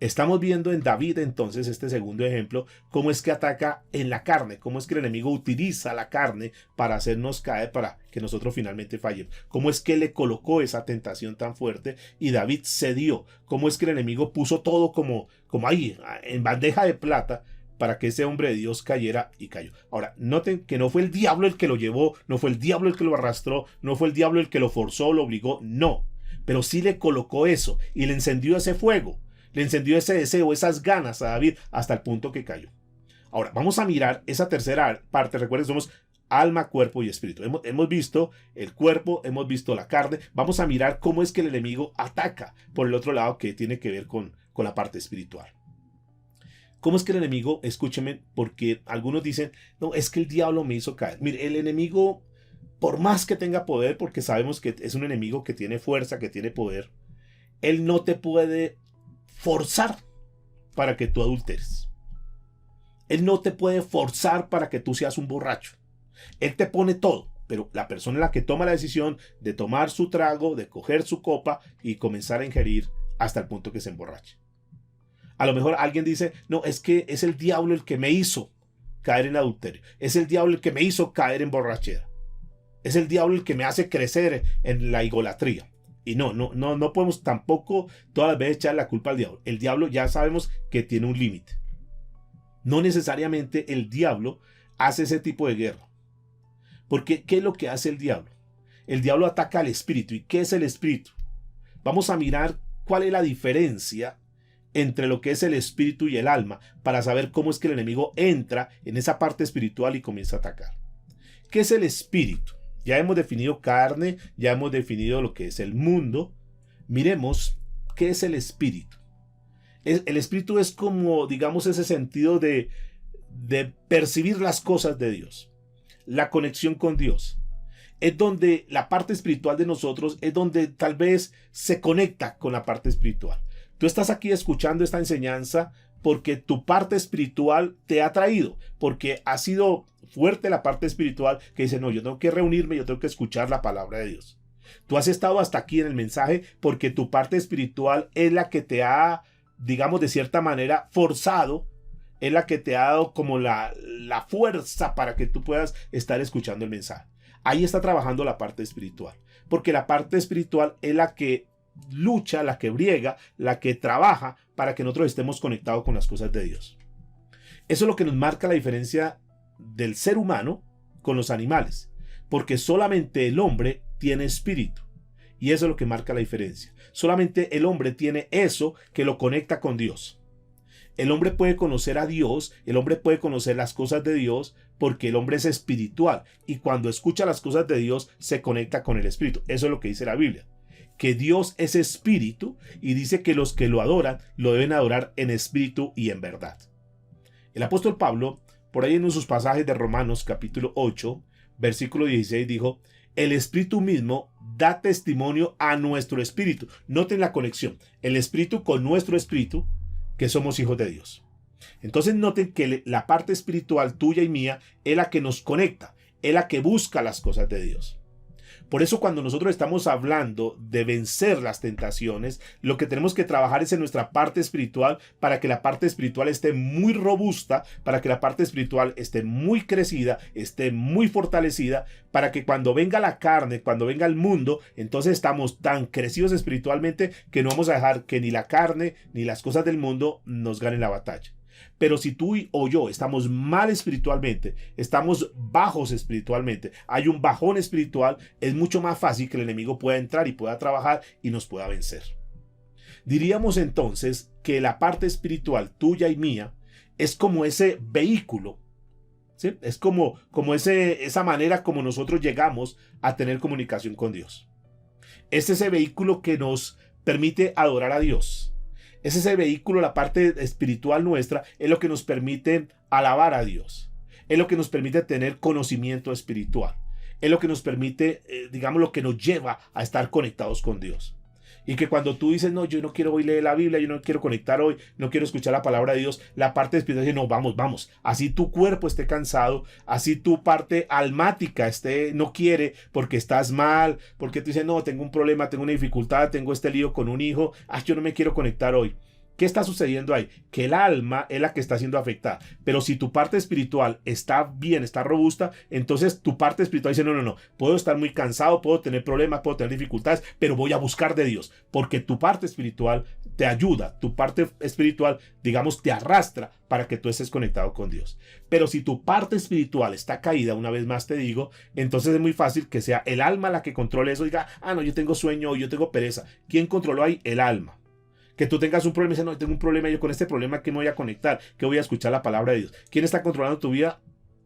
Estamos viendo en David entonces, este segundo ejemplo, cómo es que ataca en la carne, cómo es que el enemigo utiliza la carne para hacernos caer, para que nosotros finalmente fallemos. Cómo es que le colocó esa tentación tan fuerte y David cedió. Cómo es que el enemigo puso todo como ahí, en bandeja de plata, para que ese hombre de Dios cayera y cayó. Ahora, noten que no fue el diablo el que lo llevó, no fue el diablo el que lo arrastró, no fue el diablo el que lo forzó, lo obligó, no. Pero sí le colocó eso y le encendió ese fuego. Le encendió ese deseo, esas ganas a David hasta el punto que cayó. Ahora, vamos a mirar esa tercera parte. Recuerden, somos alma, cuerpo y espíritu. Hemos visto el cuerpo, hemos visto la carne. Vamos a mirar cómo es que el enemigo ataca por el otro lado, que tiene que ver con la parte espiritual. ¿Cómo es que el enemigo, escúchenme, porque algunos dicen, no, es que el diablo me hizo caer? Mire, el enemigo, por más que tenga poder, porque sabemos que es un enemigo que tiene fuerza, que tiene poder, él no te puede forzar para que tú adulteres. Él no te puede forzar para que tú seas un borracho. Él te pone todo, pero la persona es la que toma la decisión de tomar su trago, de coger su copa y comenzar a ingerir hasta el punto que se emborrache. A lo mejor alguien dice, no, es que es el diablo el que me hizo caer en adulterio. Es el diablo el que me hizo caer en borrachera. Es el diablo el que me hace crecer en la idolatría. Y no podemos tampoco todas las veces echar la culpa al diablo. El diablo ya sabemos que tiene un límite. No necesariamente el diablo hace ese tipo de guerra. Porque, ¿qué es lo que hace el diablo? El diablo ataca al espíritu. ¿Y qué es el espíritu? Vamos a mirar cuál es la diferencia entre lo que es el espíritu y el alma, para saber cómo es que el enemigo entra en esa parte espiritual y comienza a atacar. ¿Qué es el espíritu? Ya hemos definido carne, ya hemos definido lo que es el mundo. Miremos qué es el espíritu. El espíritu es como, digamos, ese sentido de percibir las cosas de Dios, la conexión con Dios. Es donde la parte espiritual de nosotros es donde tal vez se conecta con la parte espiritual. Tú estás aquí escuchando esta enseñanza porque tu parte espiritual te ha traído, porque ha sido fuerte la parte espiritual que dice, no, yo tengo que reunirme, yo tengo que escuchar la palabra de Dios. Tú has estado hasta aquí en el mensaje porque tu parte espiritual es la que te ha, digamos de cierta manera, forzado, es la que te ha dado como la fuerza para que tú puedas estar escuchando el mensaje. Ahí está trabajando la parte espiritual, porque la parte espiritual es la que lucha, la que briega, la que trabaja para que nosotros estemos conectados con las cosas de Dios. Eso es lo que nos marca la diferencia del ser humano con los animales, porque solamente el hombre tiene espíritu, y eso es lo que marca la diferencia. Solamente el hombre tiene eso que lo conecta con Dios. El hombre puede conocer a Dios, el hombre puede conocer las cosas de Dios porque el hombre es espiritual y cuando escucha las cosas de Dios se conecta con el espíritu. Eso es lo que dice la Biblia, que Dios es espíritu y dice que los que lo adoran lo deben adorar en espíritu y en verdad. El apóstol Pablo, por ahí en sus pasajes de Romanos capítulo 8, versículo 16 dijo: el espíritu mismo da testimonio a nuestro espíritu. Noten la conexión, el espíritu con nuestro espíritu, que somos hijos de Dios. Entonces noten que la parte espiritual tuya y mía es la que nos conecta, es la que busca las cosas de Dios. Por eso cuando nosotros estamos hablando de vencer las tentaciones, lo que tenemos que trabajar es en nuestra parte espiritual para que la parte espiritual esté muy robusta, para que la parte espiritual esté muy crecida, esté muy fortalecida, para que cuando venga la carne, cuando venga el mundo, entonces estamos tan crecidos espiritualmente que no vamos a dejar que ni la carne ni las cosas del mundo nos ganen la batalla. Pero si tú o yo estamos mal espiritualmente, estamos bajos espiritualmente, hay un bajón espiritual, es mucho más fácil que el enemigo pueda entrar y pueda trabajar y nos pueda vencer. Diríamos entonces que la parte espiritual tuya y mía es como ese vehículo, ¿sí? Es como esa manera como nosotros llegamos a tener comunicación con Dios. Es ese vehículo que nos permite adorar a Dios. Es ese vehículo, la parte espiritual nuestra, es lo que nos permite alabar a Dios. Es lo que nos permite tener conocimiento espiritual. Es lo que nos permite, digamos, lo que nos lleva a estar conectados con Dios. Y que cuando tú dices, no, yo no quiero hoy leer la Biblia, yo no quiero conectar hoy, no quiero escuchar la palabra de Dios, la parte espiritual dice, no, vamos. Así tu cuerpo esté cansado, así tu parte almática no quiere porque estás mal, porque tú dices, no, tengo un problema, tengo una dificultad, tengo este lío con un hijo, yo no me quiero conectar hoy. ¿Qué está sucediendo ahí? Que el alma es la que está siendo afectada. Pero si tu parte espiritual está bien, está robusta, entonces tu parte espiritual dice, no. Puedo estar muy cansado, puedo tener problemas, puedo tener dificultades, pero voy a buscar de Dios. Porque tu parte espiritual te ayuda, tu parte espiritual, digamos, te arrastra para que tú estés conectado con Dios. Pero si tu parte espiritual está caída, una vez más te digo, entonces es muy fácil que sea el alma la que controle eso y diga, no, yo tengo sueño, yo tengo pereza. ¿Quién controló ahí? El alma. Que tú tengas un problema y dices, no, tengo un problema, yo con este problema, ¿qué me voy a conectar? ¿Qué voy a escuchar la palabra de Dios? ¿Quién está controlando tu vida?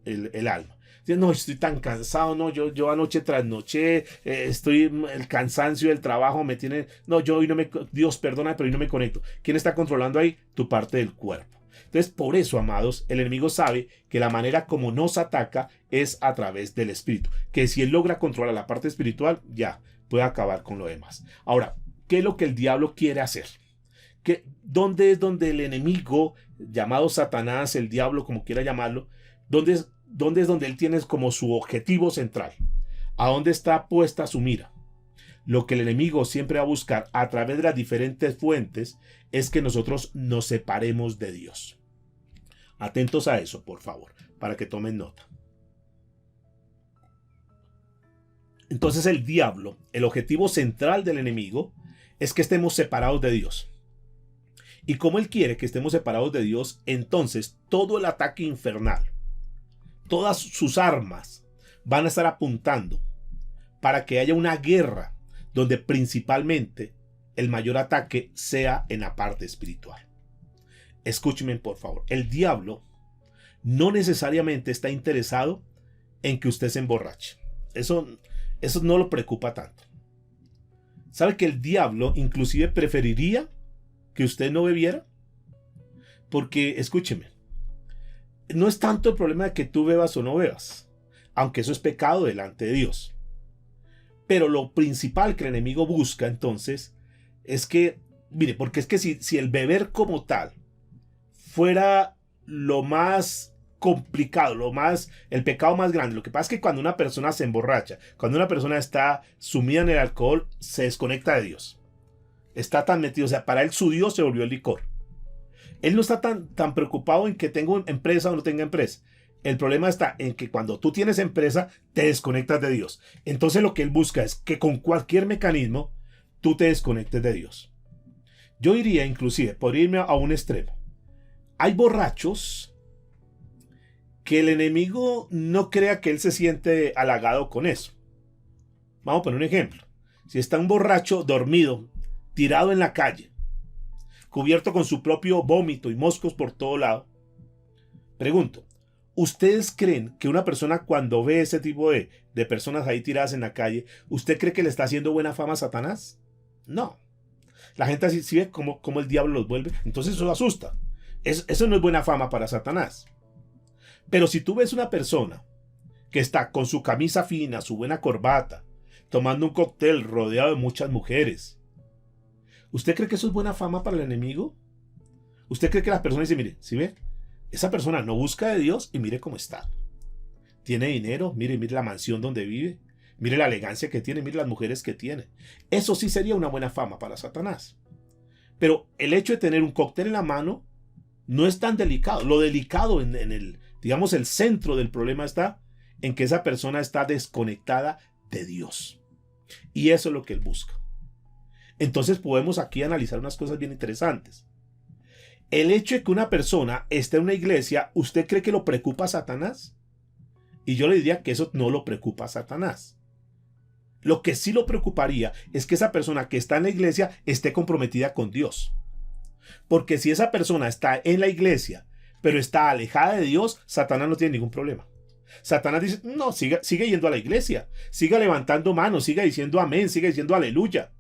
El alma. Dices, no, estoy tan cansado, no, yo anoche trasnoché, el cansancio del trabajo me tiene, no, yo hoy no me, Dios perdona, pero hoy no me conecto. ¿Quién está controlando ahí? Tu parte del cuerpo. Entonces, por eso, amados, el enemigo sabe que la manera como nos ataca es a través del espíritu. Que si él logra controlar la parte espiritual, ya puede acabar con lo demás. Ahora, ¿qué es lo que el diablo quiere hacer? ¿Dónde es donde el enemigo, llamado Satanás, el diablo, como quiera llamarlo, dónde es donde él tiene como su objetivo central? ¿A dónde está puesta su mira? Lo que el enemigo siempre va a buscar a través de las diferentes fuentes es que nosotros nos separemos de Dios. Atentos a eso, por favor, para que tomen nota. Entonces el diablo, el objetivo central del enemigo es que estemos separados de Dios. Y como él quiere que estemos separados de Dios, entonces todo el ataque infernal, todas sus armas van a estar apuntando para que haya una guerra donde principalmente el mayor ataque sea en la parte espiritual. Escúchenme por favor, el diablo no necesariamente está interesado en que usted se emborrache. Eso no lo preocupa tanto. ¿Sabe que el diablo inclusive preferiría que usted no bebiera? Porque, escúcheme, no es tanto el problema de que tú bebas o no bebas, aunque eso es pecado delante de Dios. Pero lo principal que el enemigo busca entonces es que, mire, porque es que si el beber como tal fuera lo más complicado, el pecado más grande, lo que pasa es que cuando una persona se emborracha, cuando una persona está sumida en el alcohol, se desconecta de Dios. Está tan metido, o sea, para él su Dios se volvió el licor. Él no está tan preocupado en que tenga empresa o no tenga empresa. El problema está en que cuando tú tienes empresa, te desconectas de Dios. Entonces lo que él busca es que con cualquier mecanismo, tú te desconectes de Dios. Yo diría inclusive, podría irme a un extremo. Hay borrachos que el enemigo no crea que él se siente halagado con eso. Vamos a poner un ejemplo. Si está un borracho dormido, tirado en la calle, cubierto con su propio vómito y moscos por todo lado. Pregunto, ¿ustedes creen que una persona cuando ve ese tipo de personas ahí tiradas en la calle, ¿usted cree que le está haciendo buena fama a Satanás? No. La gente así ¿sí ve cómo el diablo los vuelve? Entonces eso asusta. Eso no es buena fama para Satanás. Pero si tú ves una persona que está con su camisa fina, su buena corbata, tomando un cóctel rodeado de muchas mujeres, ¿usted cree que eso es buena fama para el enemigo? ¿Usted cree que las personas dicen, mire, ¿sí ve? Esa persona no busca de Dios y mire cómo está? Tiene dinero, mire la mansión donde vive, mire la elegancia que tiene, mire las mujeres que tiene. Eso sí sería una buena fama para Satanás. Pero el hecho de tener un cóctel en la mano no es tan delicado. Lo delicado en el, digamos, el centro del problema está en que esa persona está desconectada de Dios. Y eso es lo que él busca. Entonces podemos aquí analizar unas cosas bien interesantes. El hecho de que una persona esté en una iglesia, ¿usted cree que lo preocupa a Satanás? Y yo le diría que eso no lo preocupa a Satanás. Lo que sí lo preocuparía es que esa persona que está en la iglesia esté comprometida con Dios. Porque si esa persona está en la iglesia, pero está alejada de Dios, Satanás no tiene ningún problema. Satanás dice, no, sigue yendo a la iglesia, siga levantando manos, siga diciendo amén, siga diciendo aleluya.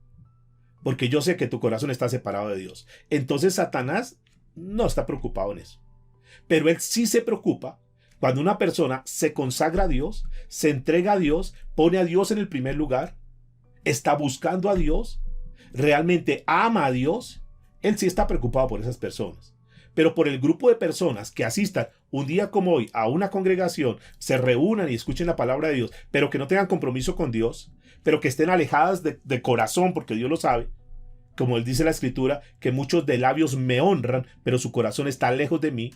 Porque yo sé que tu corazón está separado de Dios. Entonces Satanás no está preocupado en eso. Pero él sí se preocupa cuando una persona se consagra a Dios, se entrega a Dios, pone a Dios en el primer lugar, está buscando a Dios, realmente ama a Dios. Él sí está preocupado por esas personas. Pero por el grupo de personas que asistan un día como hoy a una congregación, se reúnan y escuchen la palabra de Dios, pero que no tengan compromiso con Dios, pero que estén alejadas de corazón, porque Dios lo sabe, como él dice en la escritura, que muchos de labios me honran, pero su corazón está lejos de mí.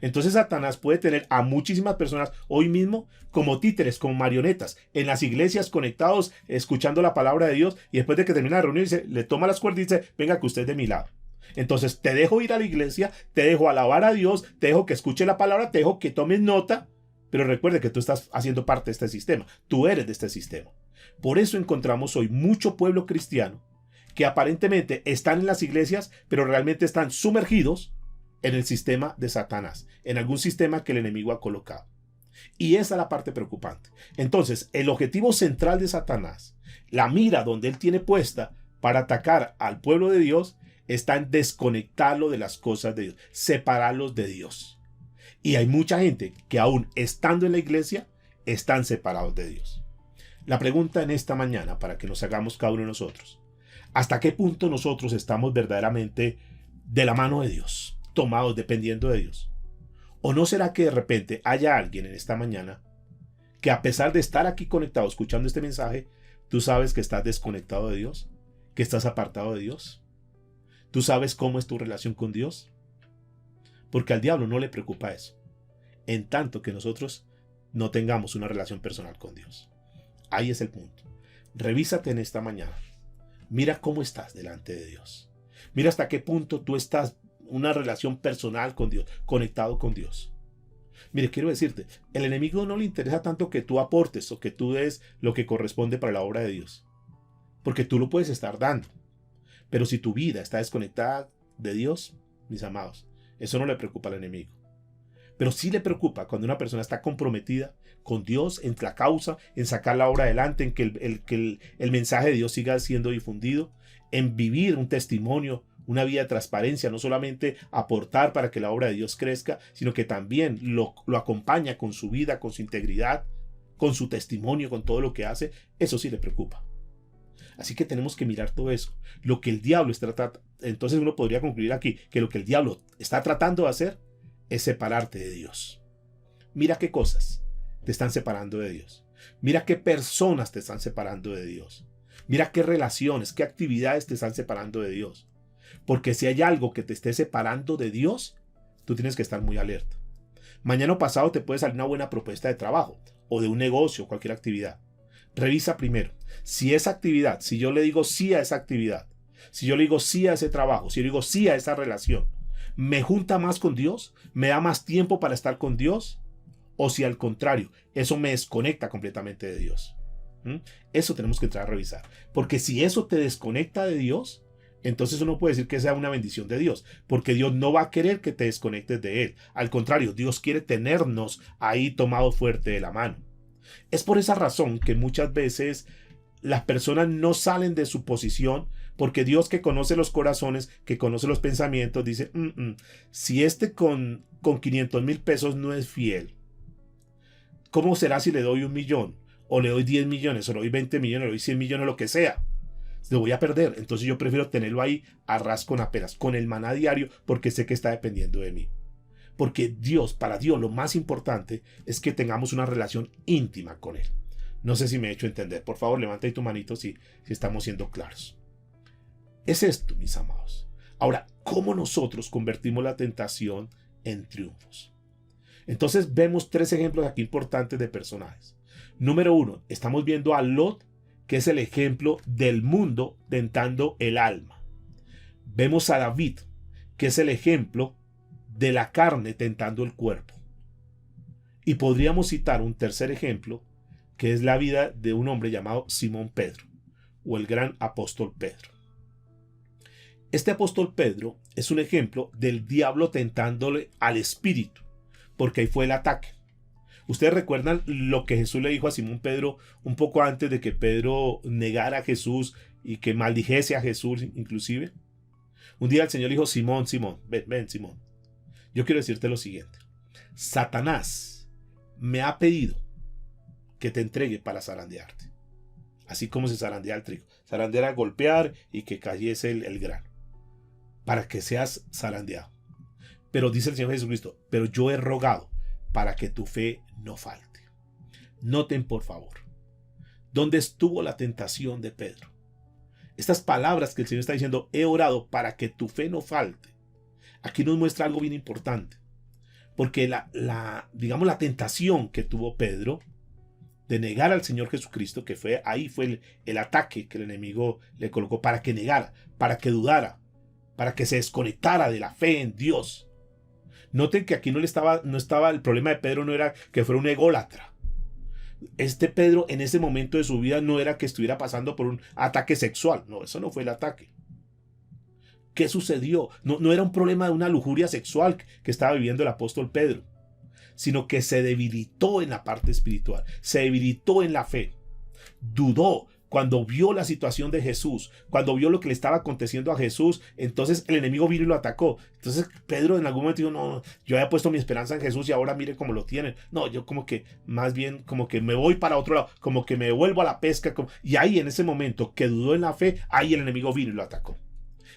Entonces Satanás puede tener a muchísimas personas hoy mismo como títeres, como marionetas, en las iglesias conectados, escuchando la palabra de Dios, y después de que termina la reunión, le toma las cuerdas y dice, venga que usted es de mi lado. Entonces te dejo ir a la iglesia, te dejo alabar a Dios, te dejo que escuche la palabra, te dejo que tomes nota, pero recuerde que tú estás haciendo parte de este sistema, tú eres de este sistema. Por eso encontramos hoy mucho pueblo cristiano que aparentemente están en las iglesias, pero realmente están sumergidos en el sistema de Satanás, en algún sistema que el enemigo ha colocado. Y esa es la parte preocupante. Entonces, el objetivo central de Satanás, la mira donde él tiene puesta para atacar al pueblo de Dios, está en desconectarlo de las cosas de Dios, separarlos de Dios. Y hay mucha gente que aún estando en la iglesia, están separados de Dios. La pregunta en esta mañana, para que nos hagamos cada uno de nosotros, ¿hasta qué punto nosotros estamos verdaderamente de la mano de Dios, tomados, dependiendo de Dios? ¿O no será que de repente haya alguien en esta mañana que a pesar de estar aquí conectado, escuchando este mensaje, tú sabes que estás desconectado de Dios, que estás apartado de Dios? ¿Tú sabes cómo es tu relación con Dios? Porque al diablo no le preocupa eso, en tanto que nosotros no tengamos una relación personal con Dios. Ahí es el punto. Revísate en esta mañana. Mira cómo estás delante de Dios. Mira hasta qué punto tú estás en una relación personal con Dios, conectado con Dios. Mire, quiero decirte, el enemigo no le interesa tanto que tú aportes o que tú des lo que corresponde para la obra de Dios. Porque tú lo puedes estar dando. Pero si tu vida está desconectada de Dios, mis amados, eso no le preocupa al enemigo. Pero sí le preocupa cuando una persona está comprometida con Dios en la causa, en sacar la obra adelante, en que el mensaje de Dios siga siendo difundido, en vivir un testimonio, una vida de transparencia, no solamente aportar para que la obra de Dios crezca, sino que también lo acompaña con su vida, con su integridad, con su testimonio, con todo lo que hace. Eso sí le preocupa. Así que tenemos que mirar todo eso. Lo que el diablo está tratando. Entonces uno podría concluir aquí que lo que el diablo está tratando de hacer es separarte de Dios. Mira qué cosas te están separando de Dios. Mira qué personas te están separando de Dios. Mira qué relaciones, qué actividades te están separando de Dios. Porque si hay algo que te esté separando de Dios, tú tienes que estar muy alerta. Mañana o pasado te puede salir una buena propuesta de trabajo o de un negocio, cualquier actividad. Revisa primero si esa actividad, si yo le digo sí a esa actividad, si yo le digo sí a ese trabajo, si yo le digo sí a esa relación, ¿me junta más con Dios? ¿Me da más tiempo para estar con Dios? O si al contrario, eso me desconecta completamente de Dios. Eso tenemos que entrar a revisar. Porque si eso te desconecta de Dios, entonces uno puede decir que sea una bendición de Dios, porque Dios no va a querer que te desconectes de Él. Al contrario, Dios quiere tenernos ahí tomados fuerte de la mano. Es por esa razón que muchas veces las personas no salen de su posición, porque Dios, que conoce los corazones, que conoce los pensamientos, dice, si con 500,000 pesos no es fiel, ¿cómo será si le doy 1,000,000? O le doy 10 millones, o le doy 20 millones, o le doy 100 millones, lo que sea. Lo voy a perder. Entonces yo prefiero tenerlo ahí a ras con apenas, con el maná diario, porque sé que está dependiendo de mí. Porque Dios, para Dios, lo más importante es que tengamos una relación íntima con Él. No sé si me he hecho entender. Por favor, levanta ahí tu manito si estamos siendo claros. Es esto, mis amados. Ahora, ¿cómo nosotros convertimos la tentación en triunfos? Entonces vemos 3 ejemplos aquí importantes de personajes. Número 1, estamos viendo a Lot, que es el ejemplo del mundo tentando el alma. Vemos a David, que es el ejemplo de la carne tentando el cuerpo. Y podríamos citar un tercer ejemplo, que es la vida de un hombre llamado Simón Pedro, o el gran apóstol Pedro. Este apóstol Pedro es un ejemplo del diablo tentándole al espíritu, porque ahí fue el ataque. Ustedes recuerdan lo que Jesús le dijo a Simón Pedro un poco antes de que Pedro negara a Jesús y que maldijese a Jesús inclusive. Un día el Señor le dijo, Simón, ven Simón. Yo quiero decirte lo siguiente. Satanás me ha pedido que te entregue para zarandearte. Así como se zarandea el trigo. Zarandear a golpear y que cayese el grano. Para que seas zarandeado. Pero dice el Señor Jesucristo, pero yo he rogado para que tu fe no falte. Noten por favor, ¿dónde estuvo la tentación de Pedro? Estas palabras que el Señor está diciendo, he orado para que tu fe no falte. Aquí nos muestra algo bien importante. Porque la tentación que tuvo Pedro de negar al Señor Jesucristo, que fue el ataque que el enemigo le colocó para que negara, para que dudara, para que se desconectara de la fe en Dios. Noten que aquí no estaba el problema de Pedro, no era que fuera un ególatra. Este Pedro en ese momento de su vida no era que estuviera pasando por un ataque sexual. No, eso no fue el ataque. ¿Qué sucedió? No era un problema de una lujuria sexual que estaba viviendo el apóstol Pedro, sino que se debilitó en la parte espiritual, se debilitó en la fe, dudó. Cuando vio la situación de Jesús, cuando vio lo que le estaba aconteciendo a Jesús, entonces el enemigo vino y lo atacó. Entonces Pedro en algún momento dijo, no, yo había puesto mi esperanza en Jesús y ahora mire cómo lo tienen. No, yo como que más bien como que me voy para otro lado, como que me vuelvo a la pesca. Y ahí en ese momento que dudó en la fe, ahí el enemigo vino y lo atacó.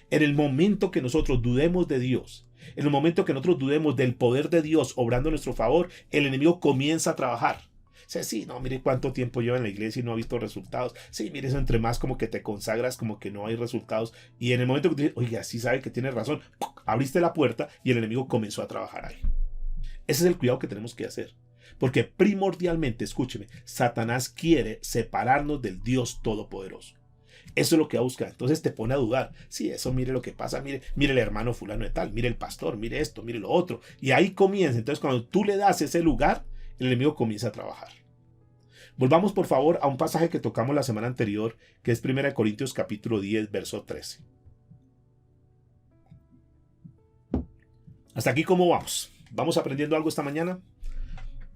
En el momento que nosotros dudemos de Dios, en el momento que nosotros dudemos del poder de Dios obrando a nuestro favor, el enemigo comienza a trabajar. Sí, no, mire cuánto tiempo lleva en la iglesia y no ha visto resultados. Sí, mire, eso entre más como que te consagras, como que no hay resultados. Y en el momento que tú dices, oiga, sí sabe que tiene razón, abriste la puerta y el enemigo comenzó a trabajar ahí. Ese es el cuidado que tenemos que hacer. Porque primordialmente, escúcheme, Satanás quiere separarnos del Dios Todopoderoso. Eso es lo que va a buscar. Entonces te pone a dudar. Sí, eso mire lo que pasa. Mire el hermano fulano de tal. Mire el pastor. Mire esto. Mire lo otro. Y ahí comienza. Entonces cuando tú le das ese lugar, el enemigo comienza a trabajar. Volvamos por favor a un pasaje que tocamos la semana anterior, que es 1 Corintios capítulo 10, verso 13. Hasta aquí, ¿cómo vamos? ¿Vamos aprendiendo algo esta mañana?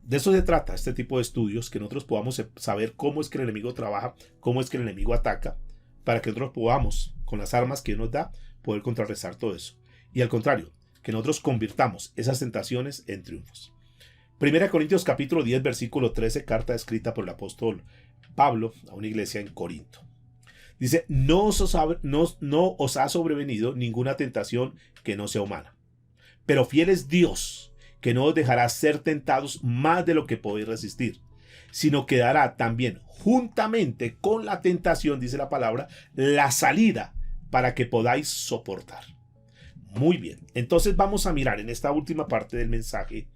De eso se trata este tipo de estudios, que nosotros podamos saber cómo es que el enemigo trabaja, cómo es que el enemigo ataca, para que nosotros podamos, con las armas que nos da, poder contrarrestar todo eso. Y al contrario, que nosotros convirtamos esas tentaciones en triunfos. 1 Corintios capítulo 10, versículo 13, carta escrita por el apóstol Pablo a una iglesia en Corinto. Dice, no os ha sobrevenido ninguna tentación que no sea humana, pero fiel es Dios, que no os dejará ser tentados más de lo que podéis resistir, sino que dará también juntamente con la tentación, dice la palabra, la salida para que podáis soportar. Muy bien, entonces vamos a mirar en esta última parte del mensaje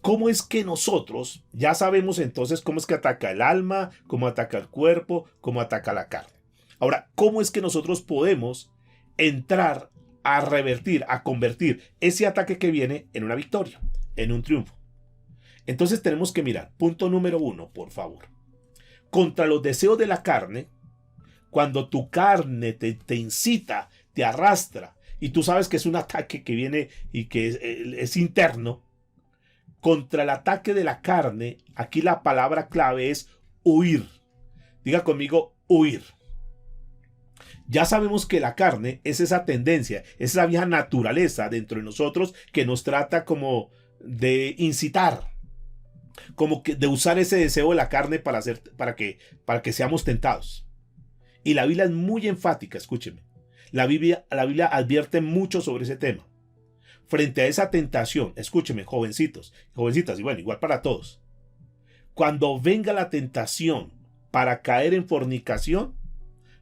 cómo es que nosotros ya sabemos entonces cómo es que ataca el alma, cómo ataca el cuerpo, cómo ataca la carne. Ahora, ¿cómo es que nosotros podemos entrar a revertir, a convertir ese ataque que viene en una victoria, en un triunfo? Entonces tenemos que mirar, punto número 1, por favor. Contra los deseos de la carne, cuando tu carne te incita, te arrastra, y tú sabes que es un ataque que viene y que es interno, contra el ataque de la carne, aquí la palabra clave es huir. Diga conmigo, huir. Ya sabemos que la carne es esa tendencia, es esa vieja naturaleza dentro de nosotros que nos trata como de incitar, como que de usar ese deseo de la carne para que seamos tentados. Y la Biblia es muy enfática, escúcheme. La Biblia advierte mucho sobre ese tema. Frente a esa tentación, escúcheme, jovencitos, jovencitas, y bueno, igual para todos. Cuando venga la tentación para caer en fornicación,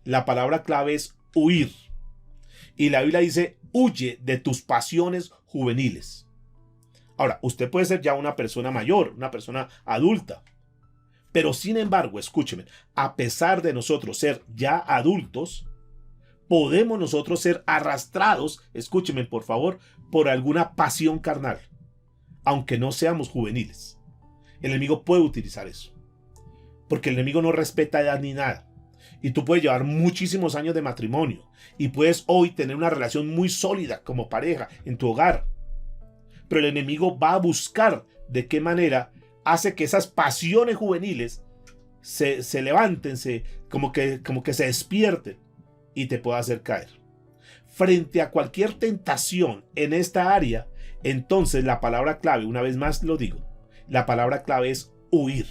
la palabra clave es huir. Y la Biblia dice, huye de tus pasiones juveniles. Ahora, usted puede ser ya una persona mayor, una persona adulta. Pero sin embargo, escúcheme, a pesar de nosotros ser ya adultos, podemos nosotros ser arrastrados, escúcheme por favor, por alguna pasión carnal, aunque no seamos juveniles. El enemigo puede utilizar eso, porque el enemigo no respeta edad ni nada. Y tú puedes llevar muchísimos años de matrimonio y puedes hoy tener una relación muy sólida como pareja en tu hogar. Pero el enemigo va a buscar de qué manera hace que esas pasiones juveniles se levanten, como que se despierten y te pueda hacer caer. Frente a cualquier tentación en esta área, entonces la palabra clave, una vez más lo digo, la palabra clave es huir.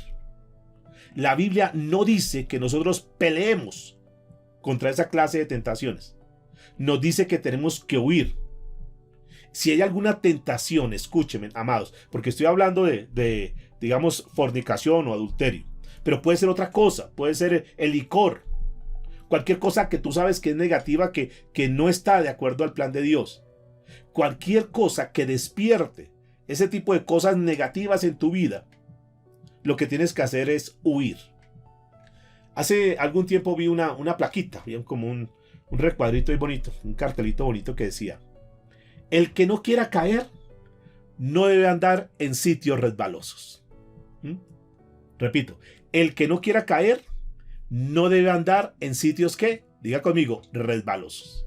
La Biblia no dice que nosotros peleemos contra esa clase de tentaciones. Nos dice que tenemos que huir. Si hay alguna tentación, escúchenme, amados, porque estoy hablando de digamos, fornicación o adulterio, pero puede ser otra cosa, puede ser el licor, cualquier cosa que tú sabes que es negativa, que no está de acuerdo al plan de Dios. Cualquier cosa que despierte ese tipo de cosas negativas en tu vida, lo que tienes que hacer es huir. Hace algún tiempo vi una plaquita, vi como un recuadrito y bonito, un cartelito bonito que decía: el que no quiera caer no debe andar en sitios resbalosos. Repito, el que no quiera caer no debe andar en sitios que, diga conmigo, resbalosos.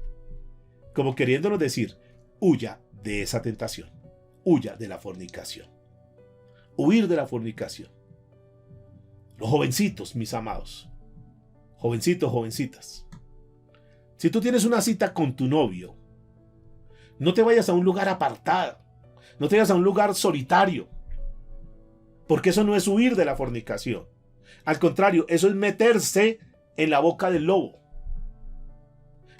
Como queriéndonos decir, huya de esa tentación, huya de la fornicación, huir de la fornicación. Los jovencitos, mis amados, jovencitos, jovencitas, si tú tienes una cita con tu novio, no te vayas a un lugar apartado, no te vayas a un lugar solitario, porque eso no es huir de la fornicación. Al contrario, eso es meterse en la boca del lobo.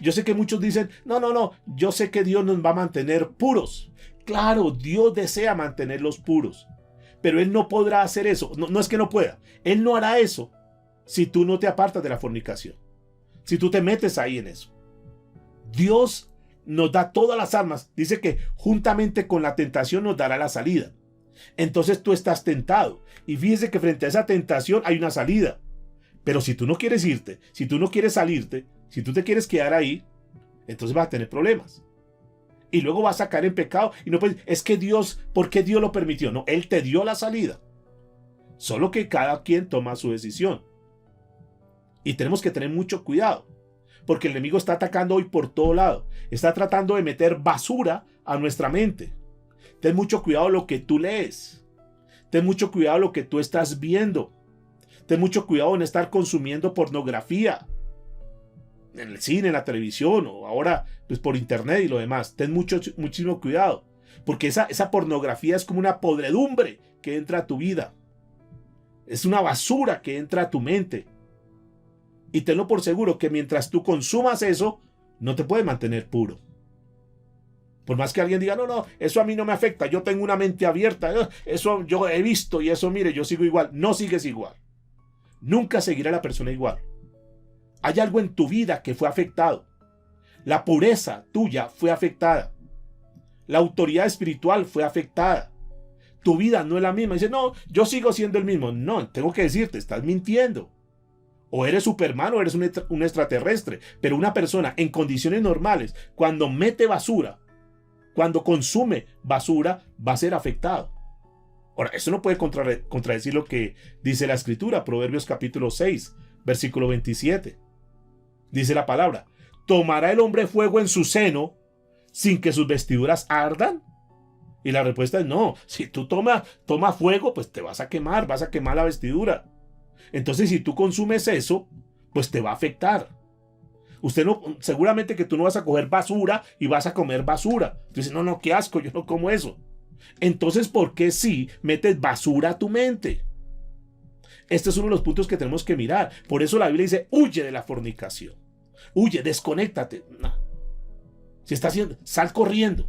Yo sé que muchos dicen, no, yo sé que Dios nos va a mantener puros. Claro, Dios desea mantenerlos puros, pero Él no podrá hacer eso. No es que no pueda, Él no hará eso si tú no te apartas de la fornicación, si tú te metes ahí en eso. Dios nos da todas las armas, dice que juntamente con la tentación nos dará la salida. Entonces tú estás tentado y fíjese que frente a esa tentación hay una salida. Pero si tú no quieres irte, si tú no quieres salirte, si tú te quieres quedar ahí, entonces vas a tener problemas. Y luego vas a caer en pecado y no puedes, es que Dios, ¿por qué Dios lo permitió? No, Él te dio la salida. Solo que cada quien toma su decisión. Y tenemos que tener mucho cuidado, porque el enemigo está atacando hoy por todo lado. Está tratando de meter basura a nuestra mente. Ten mucho cuidado lo que tú lees. Ten mucho cuidado lo que tú estás viendo. Ten mucho cuidado en estar consumiendo pornografía. En el cine, en la televisión o ahora pues por internet y lo demás. Ten muchísimo cuidado. Porque esa pornografía es como una podredumbre que entra a tu vida. Es una basura que entra a tu mente. Y tenlo por seguro que mientras tú consumas eso, no te puedes mantener puro. Por más que alguien diga, no, eso a mí no me afecta, yo tengo una mente abierta, eso yo he visto y eso, mire, yo sigo igual. No sigues igual. Nunca seguirá la persona igual. Hay algo en tu vida que fue afectado. La pureza tuya fue afectada. La autoridad espiritual fue afectada. Tu vida no es la misma. Dice, no, yo sigo siendo el mismo. No, tengo que decirte, estás mintiendo. O eres Superman o eres un extraterrestre. Pero una persona en condiciones normales, cuando mete basura, cuando consume basura, va a ser afectado. Ahora, eso no puede contradecir lo que dice la Escritura, Proverbios capítulo 6, versículo 27. Dice la palabra, ¿tomará el hombre fuego en su seno sin que sus vestiduras ardan? Y la respuesta es no. Si tú toma fuego, pues te vas a quemar la vestidura. Entonces, si tú consumes eso, pues te va a afectar. Usted no, seguramente que tú no vas a coger basura y vas a comer basura. Tú dices, no, qué asco, yo no como eso. Entonces, ¿por qué si metes basura a tu mente? Este es uno de los puntos que tenemos que mirar. Por eso la Biblia dice, huye de la fornicación. Huye, desconéctate. No. Si está haciendo, sal corriendo.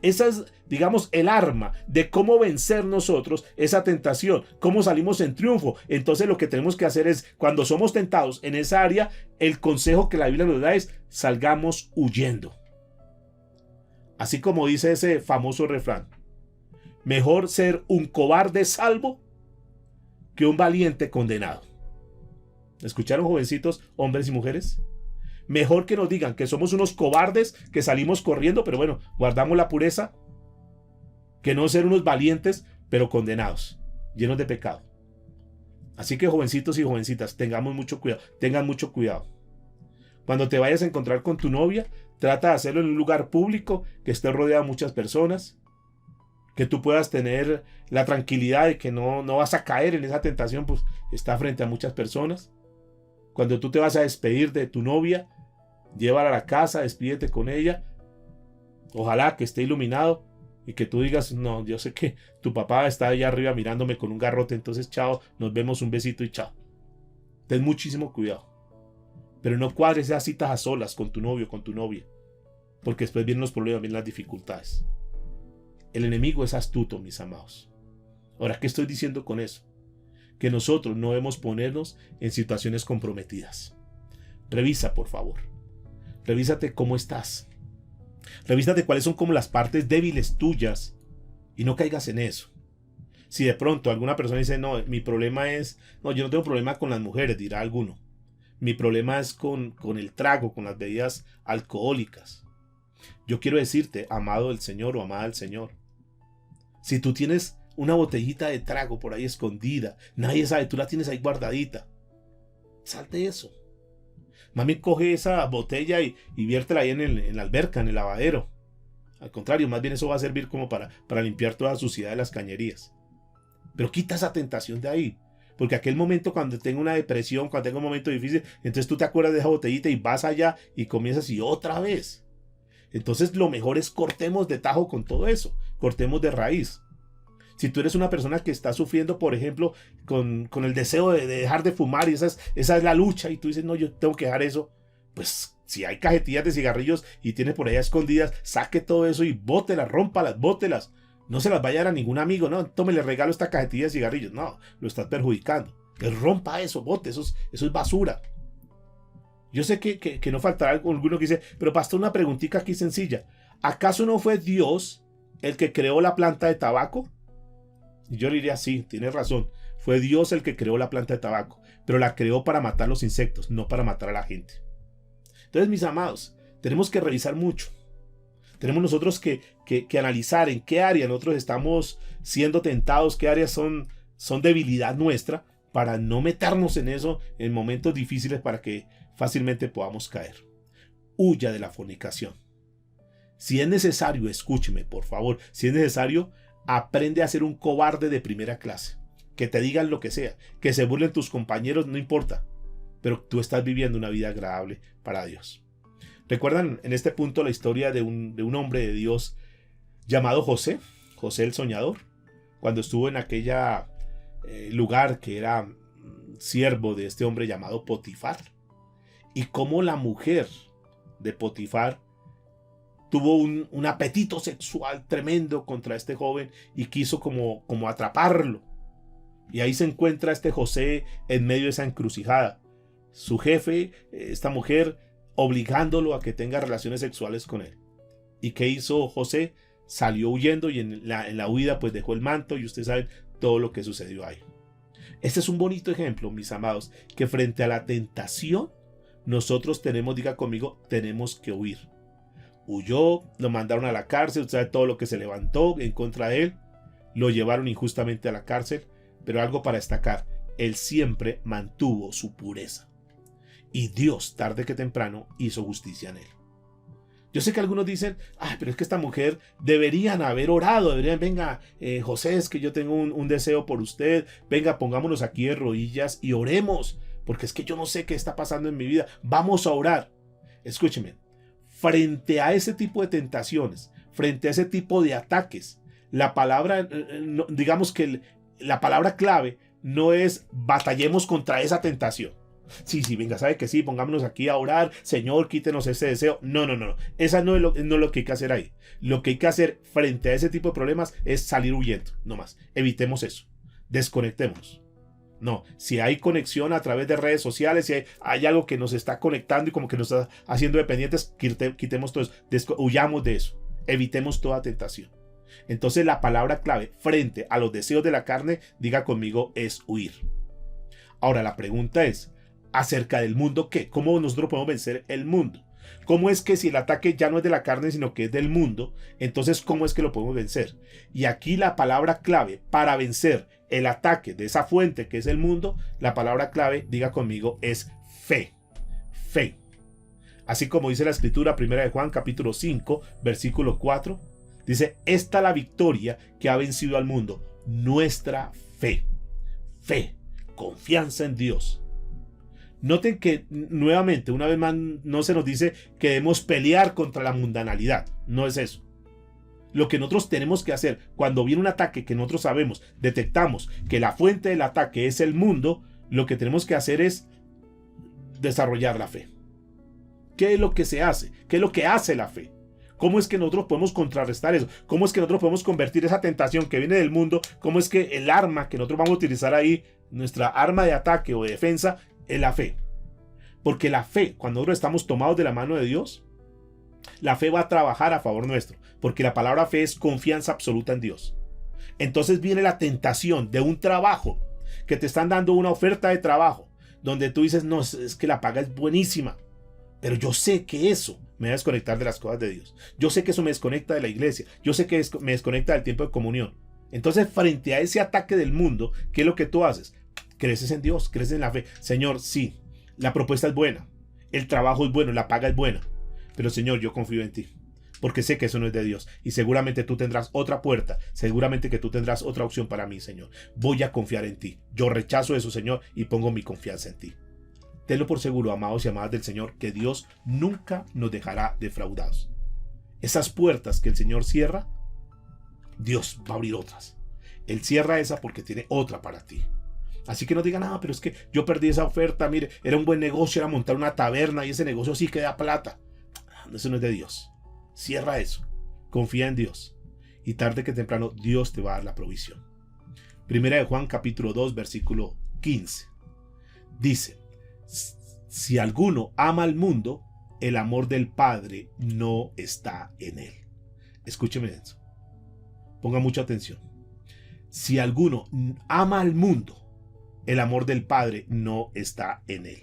Esa es, digamos, el arma de cómo vencer nosotros esa tentación, cómo salimos en triunfo. Entonces lo que tenemos que hacer es, cuando somos tentados en esa área, el consejo que la Biblia nos da es, salgamos huyendo. Así como dice ese famoso refrán, mejor ser un cobarde salvo que un valiente condenado. ¿Escucharon, jovencitos, hombres y mujeres? Mejor que nos digan que somos unos cobardes que salimos corriendo, pero bueno, guardamos la pureza, que no ser unos valientes, pero condenados, llenos de pecado. Así que, jovencitos y jovencitas, tengan mucho cuidado. Cuando te vayas a encontrar con tu novia, trata de hacerlo en un lugar público, que esté rodeado de muchas personas, que tú puedas tener la tranquilidad de que no vas a caer en esa tentación, pues está frente a muchas personas. Cuando tú te vas a despedir de tu novia, llévala a la casa, despídete con ella. Ojalá que esté iluminado y que tú digas, no, yo sé que tu papá está allá arriba mirándome con un garrote, entonces chao, nos vemos, un besito y chao. Ten muchísimo cuidado. Pero no cuadres esas citas a solas con tu novio, con tu novia, porque después vienen los problemas, vienen las dificultades. El enemigo es astuto, mis amados. Ahora, ¿qué estoy diciendo con eso? Que nosotros no debemos ponernos en situaciones comprometidas. Revisa, por favor. Revísate cómo estás. Revísate cuáles son como las partes débiles tuyas y no caigas en eso. Si de pronto alguna persona dice, no, mi problema es, no, yo no tengo problema con las mujeres, dirá alguno. Mi problema es con el trago, con las bebidas alcohólicas. Yo quiero decirte, amado del Señor o amada del Señor, si tú tienes una botellita de trago por ahí escondida, nadie sabe, tú la tienes ahí guardadita, salte eso. Mami, coge esa botella y viértela ahí en la alberca, en el lavadero. Al contrario, más bien eso va a servir como para limpiar toda la suciedad de las cañerías. Pero quita esa tentación de ahí. Porque aquel momento cuando tengo una depresión, cuando tengo un momento difícil, entonces tú te acuerdas de esa botellita y vas allá y comienzas y otra vez. Entonces lo mejor es cortemos de tajo con todo eso. Cortemos de raíz. Si tú eres una persona que está sufriendo, por ejemplo, con el deseo de dejar de fumar y esa es la lucha y tú dices, no, yo tengo que dejar eso, pues si hay cajetillas de cigarrillos y tienes por allá escondidas, saque todo eso y bótelas, rómpalas, bótelas. No se las vaya a dar a ningún amigo, no, tome, le regalo esta cajetilla de cigarrillos. No, lo estás perjudicando. Pues rompa eso, bote, eso es basura. Yo sé que no faltará alguno que dice, pero pastor, una preguntita aquí sencilla. ¿Acaso no fue Dios el que creó la planta de tabaco? Y yo le diría, sí, tienes razón. Fue Dios el que creó la planta de tabaco, pero la creó para matar los insectos, no para matar a la gente. Entonces, mis amados, tenemos que revisar mucho. Tenemos nosotros que analizar en qué área nosotros estamos siendo tentados, qué áreas son debilidad nuestra, para no meternos en eso en momentos difíciles para que fácilmente podamos caer. Huya de la fornicación. Si es necesario, escúcheme, por favor, si es necesario, aprende a ser un cobarde de primera clase. Que te digan lo que sea, que se burlen tus compañeros, no importa. Pero tú estás viviendo una vida agradable para Dios. ¿Recuerdan en este punto la historia de un hombre de Dios llamado José? José el soñador. Cuando estuvo en aquella lugar que era siervo de este hombre llamado Potifar. Y cómo la mujer de Potifar tuvo un apetito sexual tremendo contra este joven y quiso como atraparlo. Y ahí se encuentra este José en medio de esa encrucijada. Su jefe, esta mujer, obligándolo a que tenga relaciones sexuales con él. ¿Y qué hizo José? Salió huyendo y en la huida pues dejó el manto y ustedes saben todo lo que sucedió ahí. Este es un bonito ejemplo, mis amados, que frente a la tentación nosotros tenemos, diga conmigo, tenemos que huir. Huyó, lo mandaron a la cárcel, usted sabe todo lo que se levantó en contra de él, lo llevaron injustamente a la cárcel, pero algo para destacar, él siempre mantuvo su pureza. Y Dios, tarde que temprano, hizo justicia en él. Yo sé que algunos dicen, ay, pero es que esta mujer deberían haber orado, venga, José, es que yo tengo un deseo por usted, venga, pongámonos aquí de rodillas y oremos, porque es que yo no sé qué está pasando en mi vida, vamos a orar. Escúcheme, frente a ese tipo de tentaciones, frente a ese tipo de ataques, la palabra, digamos que la palabra clave no es batallemos contra esa tentación. Sí, venga, sabe que sí, pongámonos aquí a orar, Señor, quítenos ese deseo. No. Esa no es lo que hay que hacer ahí. Lo que hay que hacer frente a ese tipo de problemas es salir huyendo, no más. Evitemos eso. Desconectémonos. No, si hay conexión a través de redes sociales, si hay algo que nos está conectando y como que nos está haciendo dependientes, quitemos todo eso. Huyamos de eso. Evitemos toda tentación. Entonces la palabra clave frente a los deseos de la carne, diga conmigo, es huir. Ahora la pregunta es, acerca del mundo, ¿qué? ¿Cómo nosotros podemos vencer el mundo? ¿Cómo es que si el ataque ya no es de la carne, sino que es del mundo, entonces cómo es que lo podemos vencer? Y aquí la palabra clave para vencer el ataque de esa fuente que es el mundo, la palabra clave, diga conmigo, es fe. Fe. Así como dice la escritura, 1 de Juan, capítulo 5, versículo 4, dice, esta es la victoria que ha vencido al mundo, nuestra fe. Fe, confianza en Dios. Noten que nuevamente, una vez más, no se nos dice que debemos pelear contra la mundanalidad. No es eso. Lo que nosotros tenemos que hacer cuando viene un ataque que nosotros sabemos, detectamos que la fuente del ataque es el mundo, lo que tenemos que hacer es desarrollar la fe. ¿Qué es lo que se hace? ¿Qué es lo que hace la fe? ¿Cómo es que nosotros podemos contrarrestar eso? ¿Cómo es que nosotros podemos convertir esa tentación que viene del mundo? ¿Cómo es que el arma que nosotros vamos a utilizar ahí, nuestra arma de ataque o de defensa, es la fe? Porque la fe, cuando nosotros estamos tomados de la mano de Dios, la fe va a trabajar a favor nuestro, porque la palabra fe es confianza absoluta en Dios. Entonces viene la tentación de un trabajo, que te están dando una oferta de trabajo, donde tú dices, no, es que la paga es buenísima, pero yo sé que eso me va a desconectar de las cosas de Dios. Yo sé que eso me desconecta de la iglesia, yo sé que me desconecta del tiempo de comunión. Entonces, frente a ese ataque del mundo, ¿qué es lo que tú haces? Creces en Dios, creces en la fe. Señor, sí, la propuesta es buena, el trabajo es bueno, la paga es buena, pero Señor, yo confío en ti, porque sé que eso no es de Dios, y seguramente tú tendrás otra puerta, seguramente que tú tendrás otra opción para mí, Señor. Voy a confiar en ti. Yo rechazo eso, Señor, y pongo mi confianza en ti. Tenlo por seguro, amados y amadas del Señor, que Dios nunca nos dejará defraudados. Esas puertas que el Señor cierra, Dios va a abrir otras. Él cierra esa porque tiene otra para ti. Así que no digan, pero es que yo perdí esa oferta, mire, era un buen negocio, era montar una taberna y ese negocio sí que da plata. Eso no es de Dios. Cierra eso. Confía en Dios. Y tarde que temprano Dios te va a dar la provisión. Primera de Juan capítulo 2 versículo 15. Dice, si alguno ama al mundo, el amor del Padre no está en él. Escúcheme eso. Ponga mucha atención. Si alguno ama al mundo, el amor del Padre no está en él.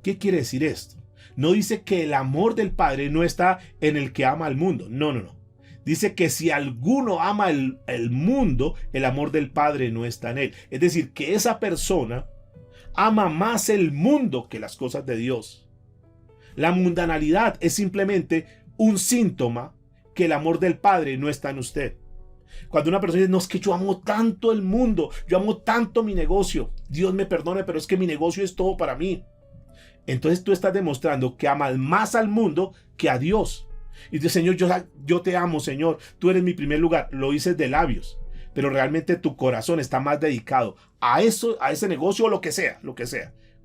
¿Qué quiere decir esto? No dice que el amor del Padre no está en el que ama al mundo. No. Dice que si alguno ama el mundo, el amor del Padre no está en él. Es decir, que esa persona ama más el mundo que las cosas de Dios. La mundanalidad es simplemente un síntoma que el amor del Padre no está en usted. Cuando una persona dice, no, es que yo amo tanto el mundo, yo amo tanto mi negocio, Dios me perdone, pero es que mi negocio es todo para mí. Entonces tú estás demostrando que amas más al mundo que a Dios. Y dices, Señor, yo te amo, Señor, tú eres mi primer lugar. Lo dices de labios, pero realmente tu corazón está más dedicado a eso, a ese negocio o lo que sea,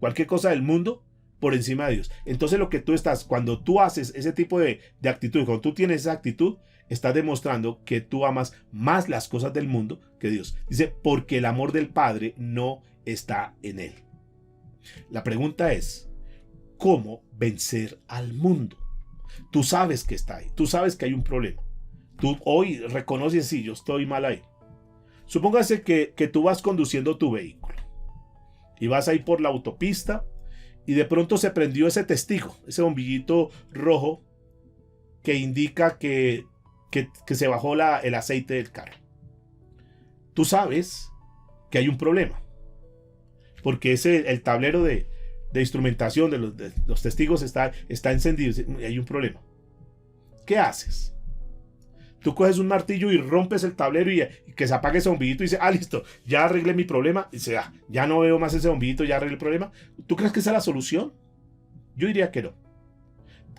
cualquier cosa del mundo por encima de Dios. Entonces lo que tú estás, cuando tú haces ese tipo de actitud, cuando tú tienes esa actitud, estás demostrando que tú amas más las cosas del mundo que Dios. Dice, porque el amor del Padre no está en él. La pregunta es, ¿cómo vencer al mundo? Tú sabes que está ahí, tú sabes que hay un problema. Tú hoy reconoces, sí, yo estoy mal ahí. Supóngase que tú vas conduciendo tu vehículo y vas ahí por la autopista y de pronto se prendió ese testigo, ese bombillito rojo que indica que se bajó el aceite del carro. Tú sabes que hay un problema, porque el tablero de de instrumentación de los testigos está encendido, y hay un problema. ¿Qué haces? Tú coges un martillo y rompes el tablero y que se apague ese bombillito y dices, listo, ya arreglé mi problema. Y dice, ya no veo más ese bombillito, ya arreglé el problema. ¿Tú crees que esa es la solución? Yo diría que no.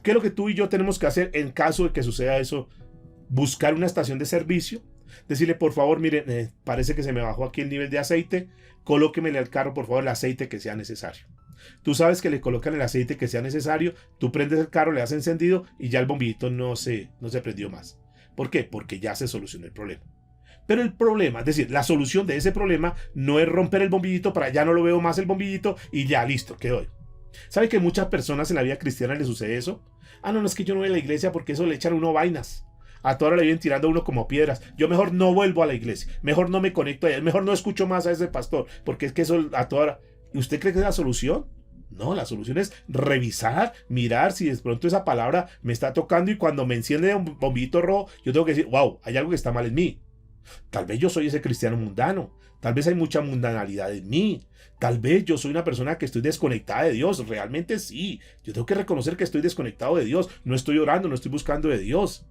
¿Qué es lo que tú y yo tenemos que hacer en caso de que suceda eso? Buscar una estación de servicio, decirle, por favor, mire, parece que se me bajó aquí el nivel de aceite, colóquemele al carro, por favor, el aceite que sea necesario. Tú sabes que le colocan el aceite que sea necesario, tú prendes el carro, le das encendido y ya el bombillito no se prendió más. ¿Por qué? Porque ya se solucionó el problema. Pero el problema, es decir, la solución de ese problema no es romper el bombillito para ya no lo veo más el bombillito y ya listo, quedó. ¿Sabe que muchas personas en la vida cristiana les sucede eso? No, es que yo no voy a la iglesia porque eso le echan a uno vainas. A toda hora le vienen tirando a uno como piedras. Yo mejor no vuelvo a la iglesia, mejor no me conecto a ella, mejor no escucho más a ese pastor, porque es que eso a toda hora. ¿Y usted cree que es la solución? No, la solución es revisar, mirar si de pronto esa palabra me está tocando y cuando me enciende un bombillito rojo, yo tengo que decir, wow, hay algo que está mal en mí. Tal vez yo soy ese cristiano mundano, tal vez hay mucha mundanalidad en mí, tal vez yo soy una persona que estoy desconectada de Dios, realmente sí, yo tengo que reconocer que estoy desconectado de Dios, no estoy orando, no estoy buscando de Dios.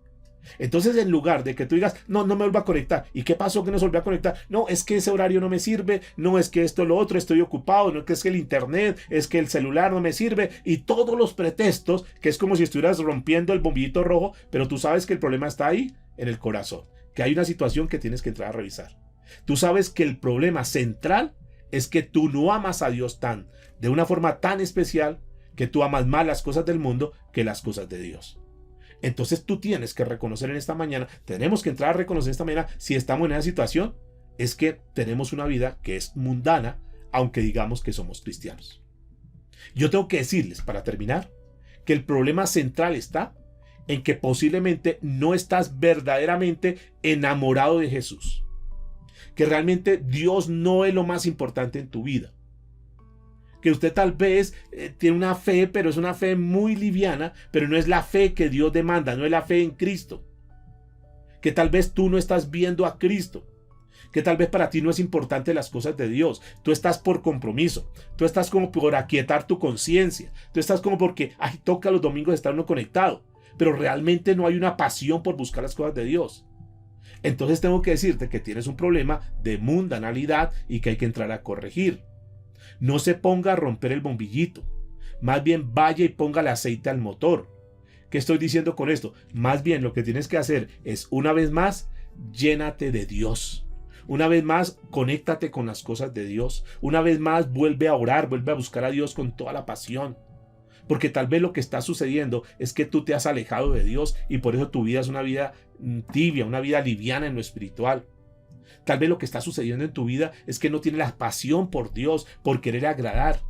Entonces, en lugar de que tú digas, no me vuelvo a conectar, ¿y qué pasó que no se volvió a conectar? No, es que ese horario no me sirve, no es que esto, lo otro, estoy ocupado, no es que el internet, es que el celular no me sirve, y todos los pretextos, que es como si estuvieras rompiendo el bombillito rojo, pero tú sabes que el problema está ahí, en el corazón, que hay una situación que tienes que entrar a revisar. Tú sabes que el problema central es que tú no amas a Dios de una forma tan especial, que tú amas más las cosas del mundo que las cosas de Dios. Entonces tú tienes que reconocer en esta mañana, tenemos que entrar a reconocer esta mañana, si estamos en esa situación, es que tenemos una vida que es mundana, aunque digamos que somos cristianos. Yo tengo que decirles, para terminar, que el problema central está en que posiblemente no estás verdaderamente enamorado de Jesús, que realmente Dios no es lo más importante en tu vida. Que usted tal vez tiene una fe, pero es una fe muy liviana, pero no es la fe que Dios demanda, no es la fe en Cristo. Que tal vez tú no estás viendo a Cristo. Que tal vez para ti no es importante las cosas de Dios. Tú estás por compromiso. Tú estás como por aquietar tu conciencia. Tú estás como porque, toca los domingos estar uno conectado. Pero realmente no hay una pasión por buscar las cosas de Dios. Entonces tengo que decirte que tienes un problema de mundanalidad y que hay que entrar a corregir. No se ponga a romper el bombillito. Más bien vaya y póngale aceite al motor. ¿Qué estoy diciendo con esto? Más bien lo que tienes que hacer es, una vez más, llénate de Dios. Una vez más, conéctate con las cosas de Dios. Una vez más, vuelve a orar, vuelve a buscar a Dios con toda la pasión. Porque tal vez lo que está sucediendo es que tú te has alejado de Dios y por eso tu vida es una vida tibia, una vida liviana en lo espiritual. Tal vez lo que está sucediendo en tu vida es que no tienes la pasión por Dios, por querer agradar.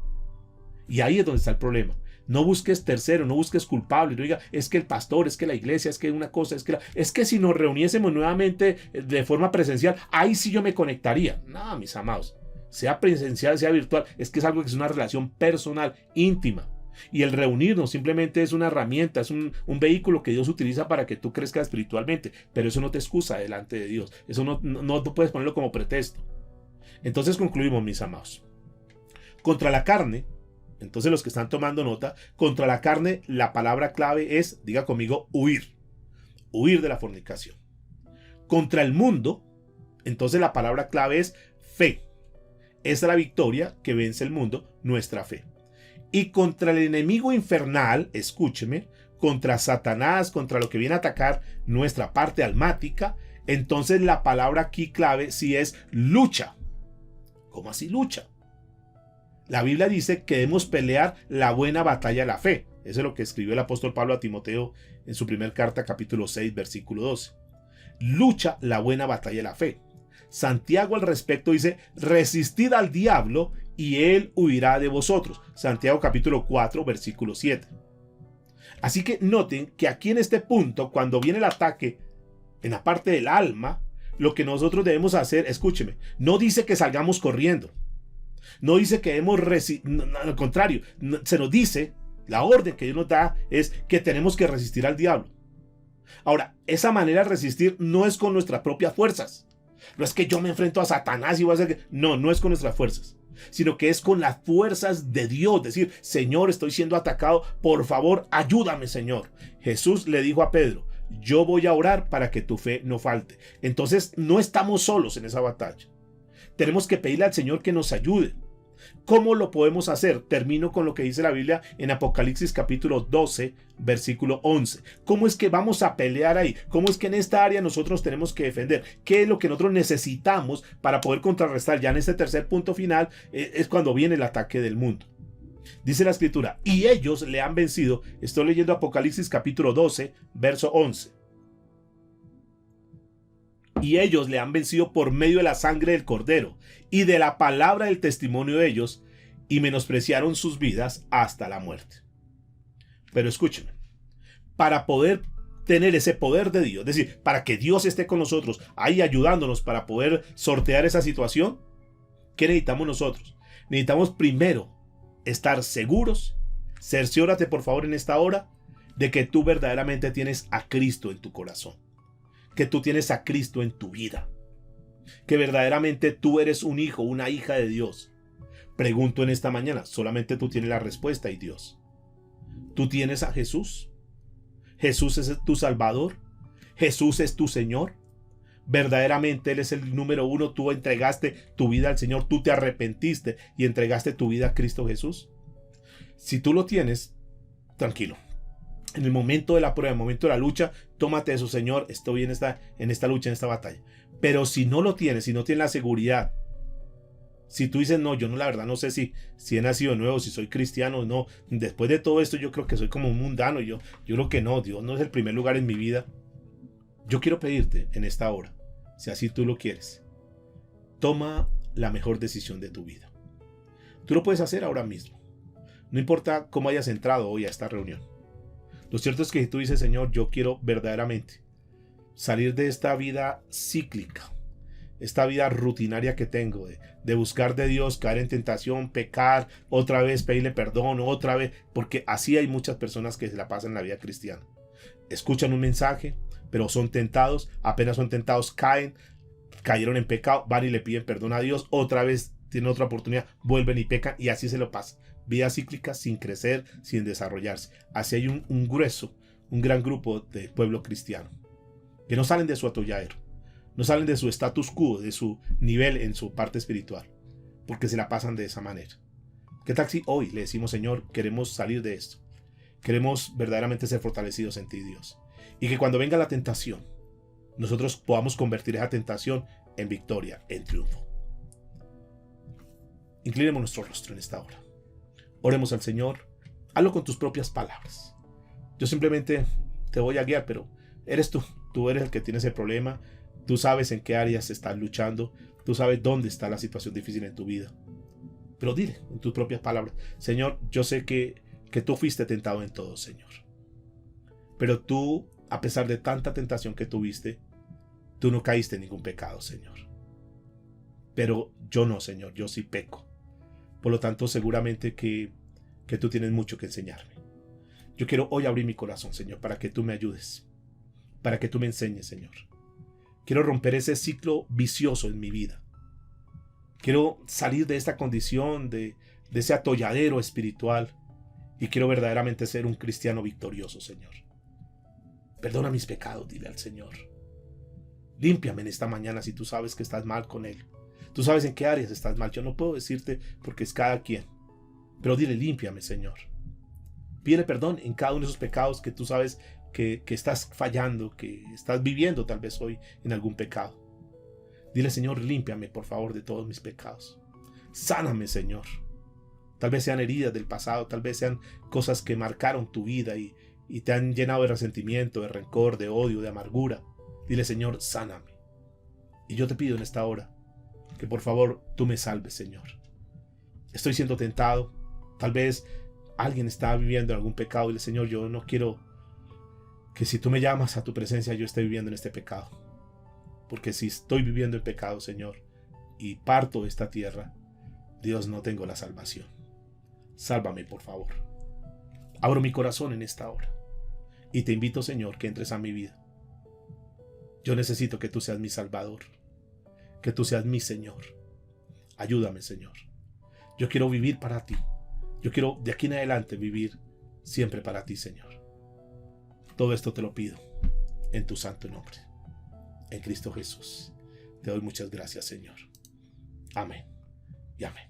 Y ahí es donde está el problema. No busques tercero, no busques culpable. No digas, es que el pastor, es que la iglesia, es que una cosa, es que si nos reuniésemos nuevamente de forma presencial, ahí sí yo me conectaría. No, mis amados. Sea presencial, sea virtual, es que es algo que es una relación personal, íntima. Y el reunirnos simplemente es una herramienta, es un vehículo que Dios utiliza para que tú crezcas espiritualmente, pero eso no te excusa delante de Dios, eso no puedes ponerlo como pretexto. Entonces concluimos, mis amados. Contra la carne, entonces los que están tomando nota, contra la carne la palabra clave es, diga conmigo, huir de la fornicación. Contra el mundo, entonces la palabra clave es fe. Esa es la victoria que vence el mundo, nuestra fe. Y contra el enemigo infernal, escúcheme, contra Satanás, contra lo que viene a atacar nuestra parte almática, entonces la palabra aquí clave sí es lucha. ¿Cómo así lucha? La Biblia dice que debemos pelear la buena batalla de la fe. Eso es lo que escribió el apóstol Pablo a Timoteo en su primera carta, capítulo 6, versículo 12. Lucha la buena batalla de la fe. Santiago al respecto dice, resistid al diablo y él huirá de vosotros. Santiago capítulo 4, versículo 7. Así que noten que aquí en este punto, cuando viene el ataque en la parte del alma, lo que nosotros debemos hacer, escúcheme, no dice que salgamos corriendo. No dice que debemos al contrario, se nos dice, la orden que Dios nos da es que tenemos que resistir al diablo. Ahora, esa manera de resistir no es con nuestras propias fuerzas. No es que yo me enfrento a Satanás y voy a hacer que... No, no es con nuestras fuerzas, sino que es con las fuerzas de Dios. Decir, Señor, estoy siendo atacado, por favor, ayúdame, Señor. Jesús le dijo a Pedro, yo voy a orar para que tu fe no falte. Entonces, no estamos solos en esa batalla. Tenemos que pedirle al Señor que nos ayude. ¿Cómo lo podemos hacer? Termino con lo que dice la Biblia en Apocalipsis capítulo 12, versículo 11. ¿Cómo es que vamos a pelear ahí? ¿Cómo es que en esta área nosotros tenemos que defender? ¿Qué es lo que nosotros necesitamos para poder contrarrestar? Ya en este tercer punto final es cuando viene el ataque del mundo. Dice la escritura, y ellos le han vencido. Estoy leyendo Apocalipsis capítulo 12, verso 11. Y ellos le han vencido por medio de la sangre del Cordero y de la palabra del testimonio de ellos, y menospreciaron sus vidas hasta la muerte. Pero escúchenme, para poder tener ese poder de Dios, es decir, para que Dios esté con nosotros, ahí ayudándonos para poder sortear esa situación, ¿qué necesitamos nosotros? Necesitamos primero estar seguros. Cerciórate por favor en esta hora de que tú verdaderamente tienes a Cristo en tu corazón, que tú tienes a Cristo en tu vida, que verdaderamente tú eres un hijo, una hija de Dios. Pregunto en esta mañana, solamente tú tienes la respuesta y Dios. ¿Tú tienes a Jesús? ¿Jesús es tu Salvador? ¿Jesús es tu Señor? Verdaderamente Él es el número uno. Tú entregaste tu vida al Señor, tú te arrepentiste y entregaste tu vida a Cristo Jesús. Si tú lo tienes, tranquilo. En el momento de la prueba, en el momento de la lucha, tómate eso, Señor, estoy en esta lucha, en esta batalla. Pero si no lo tienes, si no tienes la seguridad, si tú dices, no, yo no, la verdad no sé si he nacido de nuevo, si soy cristiano o no, después de todo esto yo creo que soy como un mundano, yo creo que no, Dios no es el primer lugar en mi vida. Yo quiero pedirte en esta hora, si así tú lo quieres, toma la mejor decisión de tu vida. Tú lo puedes hacer ahora mismo. No importa cómo hayas entrado hoy a esta reunión. Lo cierto es que si tú dices, Señor, yo quiero verdaderamente salir de esta vida cíclica, esta vida rutinaria que tengo, de buscar de Dios, caer en tentación, pecar, otra vez pedirle perdón, otra vez, porque así hay muchas personas que se la pasan en la vida cristiana. Escuchan un mensaje, pero son tentados, apenas son tentados, cayeron en pecado, van y le piden perdón a Dios, otra vez tienen otra oportunidad, vuelven y pecan, y así se lo pasa. Vida cíclica sin crecer, sin desarrollarse. Así hay un grueso, un gran grupo de pueblo cristiano que no salen de su atolladero, no salen de su status quo, de su nivel en su parte espiritual, porque se la pasan de esa manera. ¿Qué tal si hoy le decimos, Señor, queremos salir de esto? Queremos verdaderamente ser fortalecidos en ti, Dios. Y que cuando venga la tentación, nosotros podamos convertir esa tentación en victoria, en triunfo. Inclinemos nuestro rostro en esta hora. Oremos al Señor. Hazlo con tus propias palabras. Yo simplemente te voy a guiar, pero eres tú. Tú eres el que tienes el problema. Tú sabes en qué áreas estás luchando. Tú sabes dónde está la situación difícil en tu vida. Pero dile en tus propias palabras, Señor, yo sé que tú fuiste tentado en todo, Señor. Pero tú, a pesar de tanta tentación que tuviste, tú no caíste en ningún pecado, Señor. Pero yo no, Señor, yo sí peco. Por lo tanto, seguramente que tú tienes mucho que enseñarme. Yo quiero hoy abrir mi corazón, Señor, para que tú me ayudes, para que tú me enseñes, Señor. Quiero romper ese ciclo vicioso en mi vida. Quiero salir de esta condición, de ese atolladero espiritual, y quiero verdaderamente ser un cristiano victorioso, Señor. Perdona mis pecados, dile al Señor. Límpiame en esta mañana si tú sabes que estás mal con Él. Tú sabes en qué áreas estás mal. Yo no puedo decirte porque es cada quien. Pero dile, límpiame, Señor. Pídele perdón en cada uno de esos pecados que tú sabes que estás fallando, que estás viviendo tal vez hoy en algún pecado. Dile, Señor, límpiame por favor de todos mis pecados. Sáname, Señor. Tal vez sean heridas del pasado, tal vez sean cosas que marcaron tu vida y te han llenado de resentimiento, de rencor, de odio, de amargura. Dile, Señor, sáname. Y yo te pido en esta hora que por favor tú me salves, Señor. Estoy siendo tentado. Tal vez alguien está viviendo en algún pecado. Dile, Señor, yo no quiero que si tú me llamas a tu presencia yo esté viviendo en este pecado. Porque si estoy viviendo en pecado, Señor, y parto de esta tierra, Dios, no tengo la salvación. Sálvame, por favor. Abro mi corazón en esta hora y te invito, Señor, que entres a mi vida. Yo necesito que tú seas mi Salvador. que tú seas mi Señor. Ayúdame, Señor. Yo quiero vivir para ti. Yo quiero de aquí en adelante vivir siempre para ti, Señor. Todo esto te lo pido en tu santo nombre, en Cristo Jesús. Te doy muchas gracias, Señor. Amén y amén.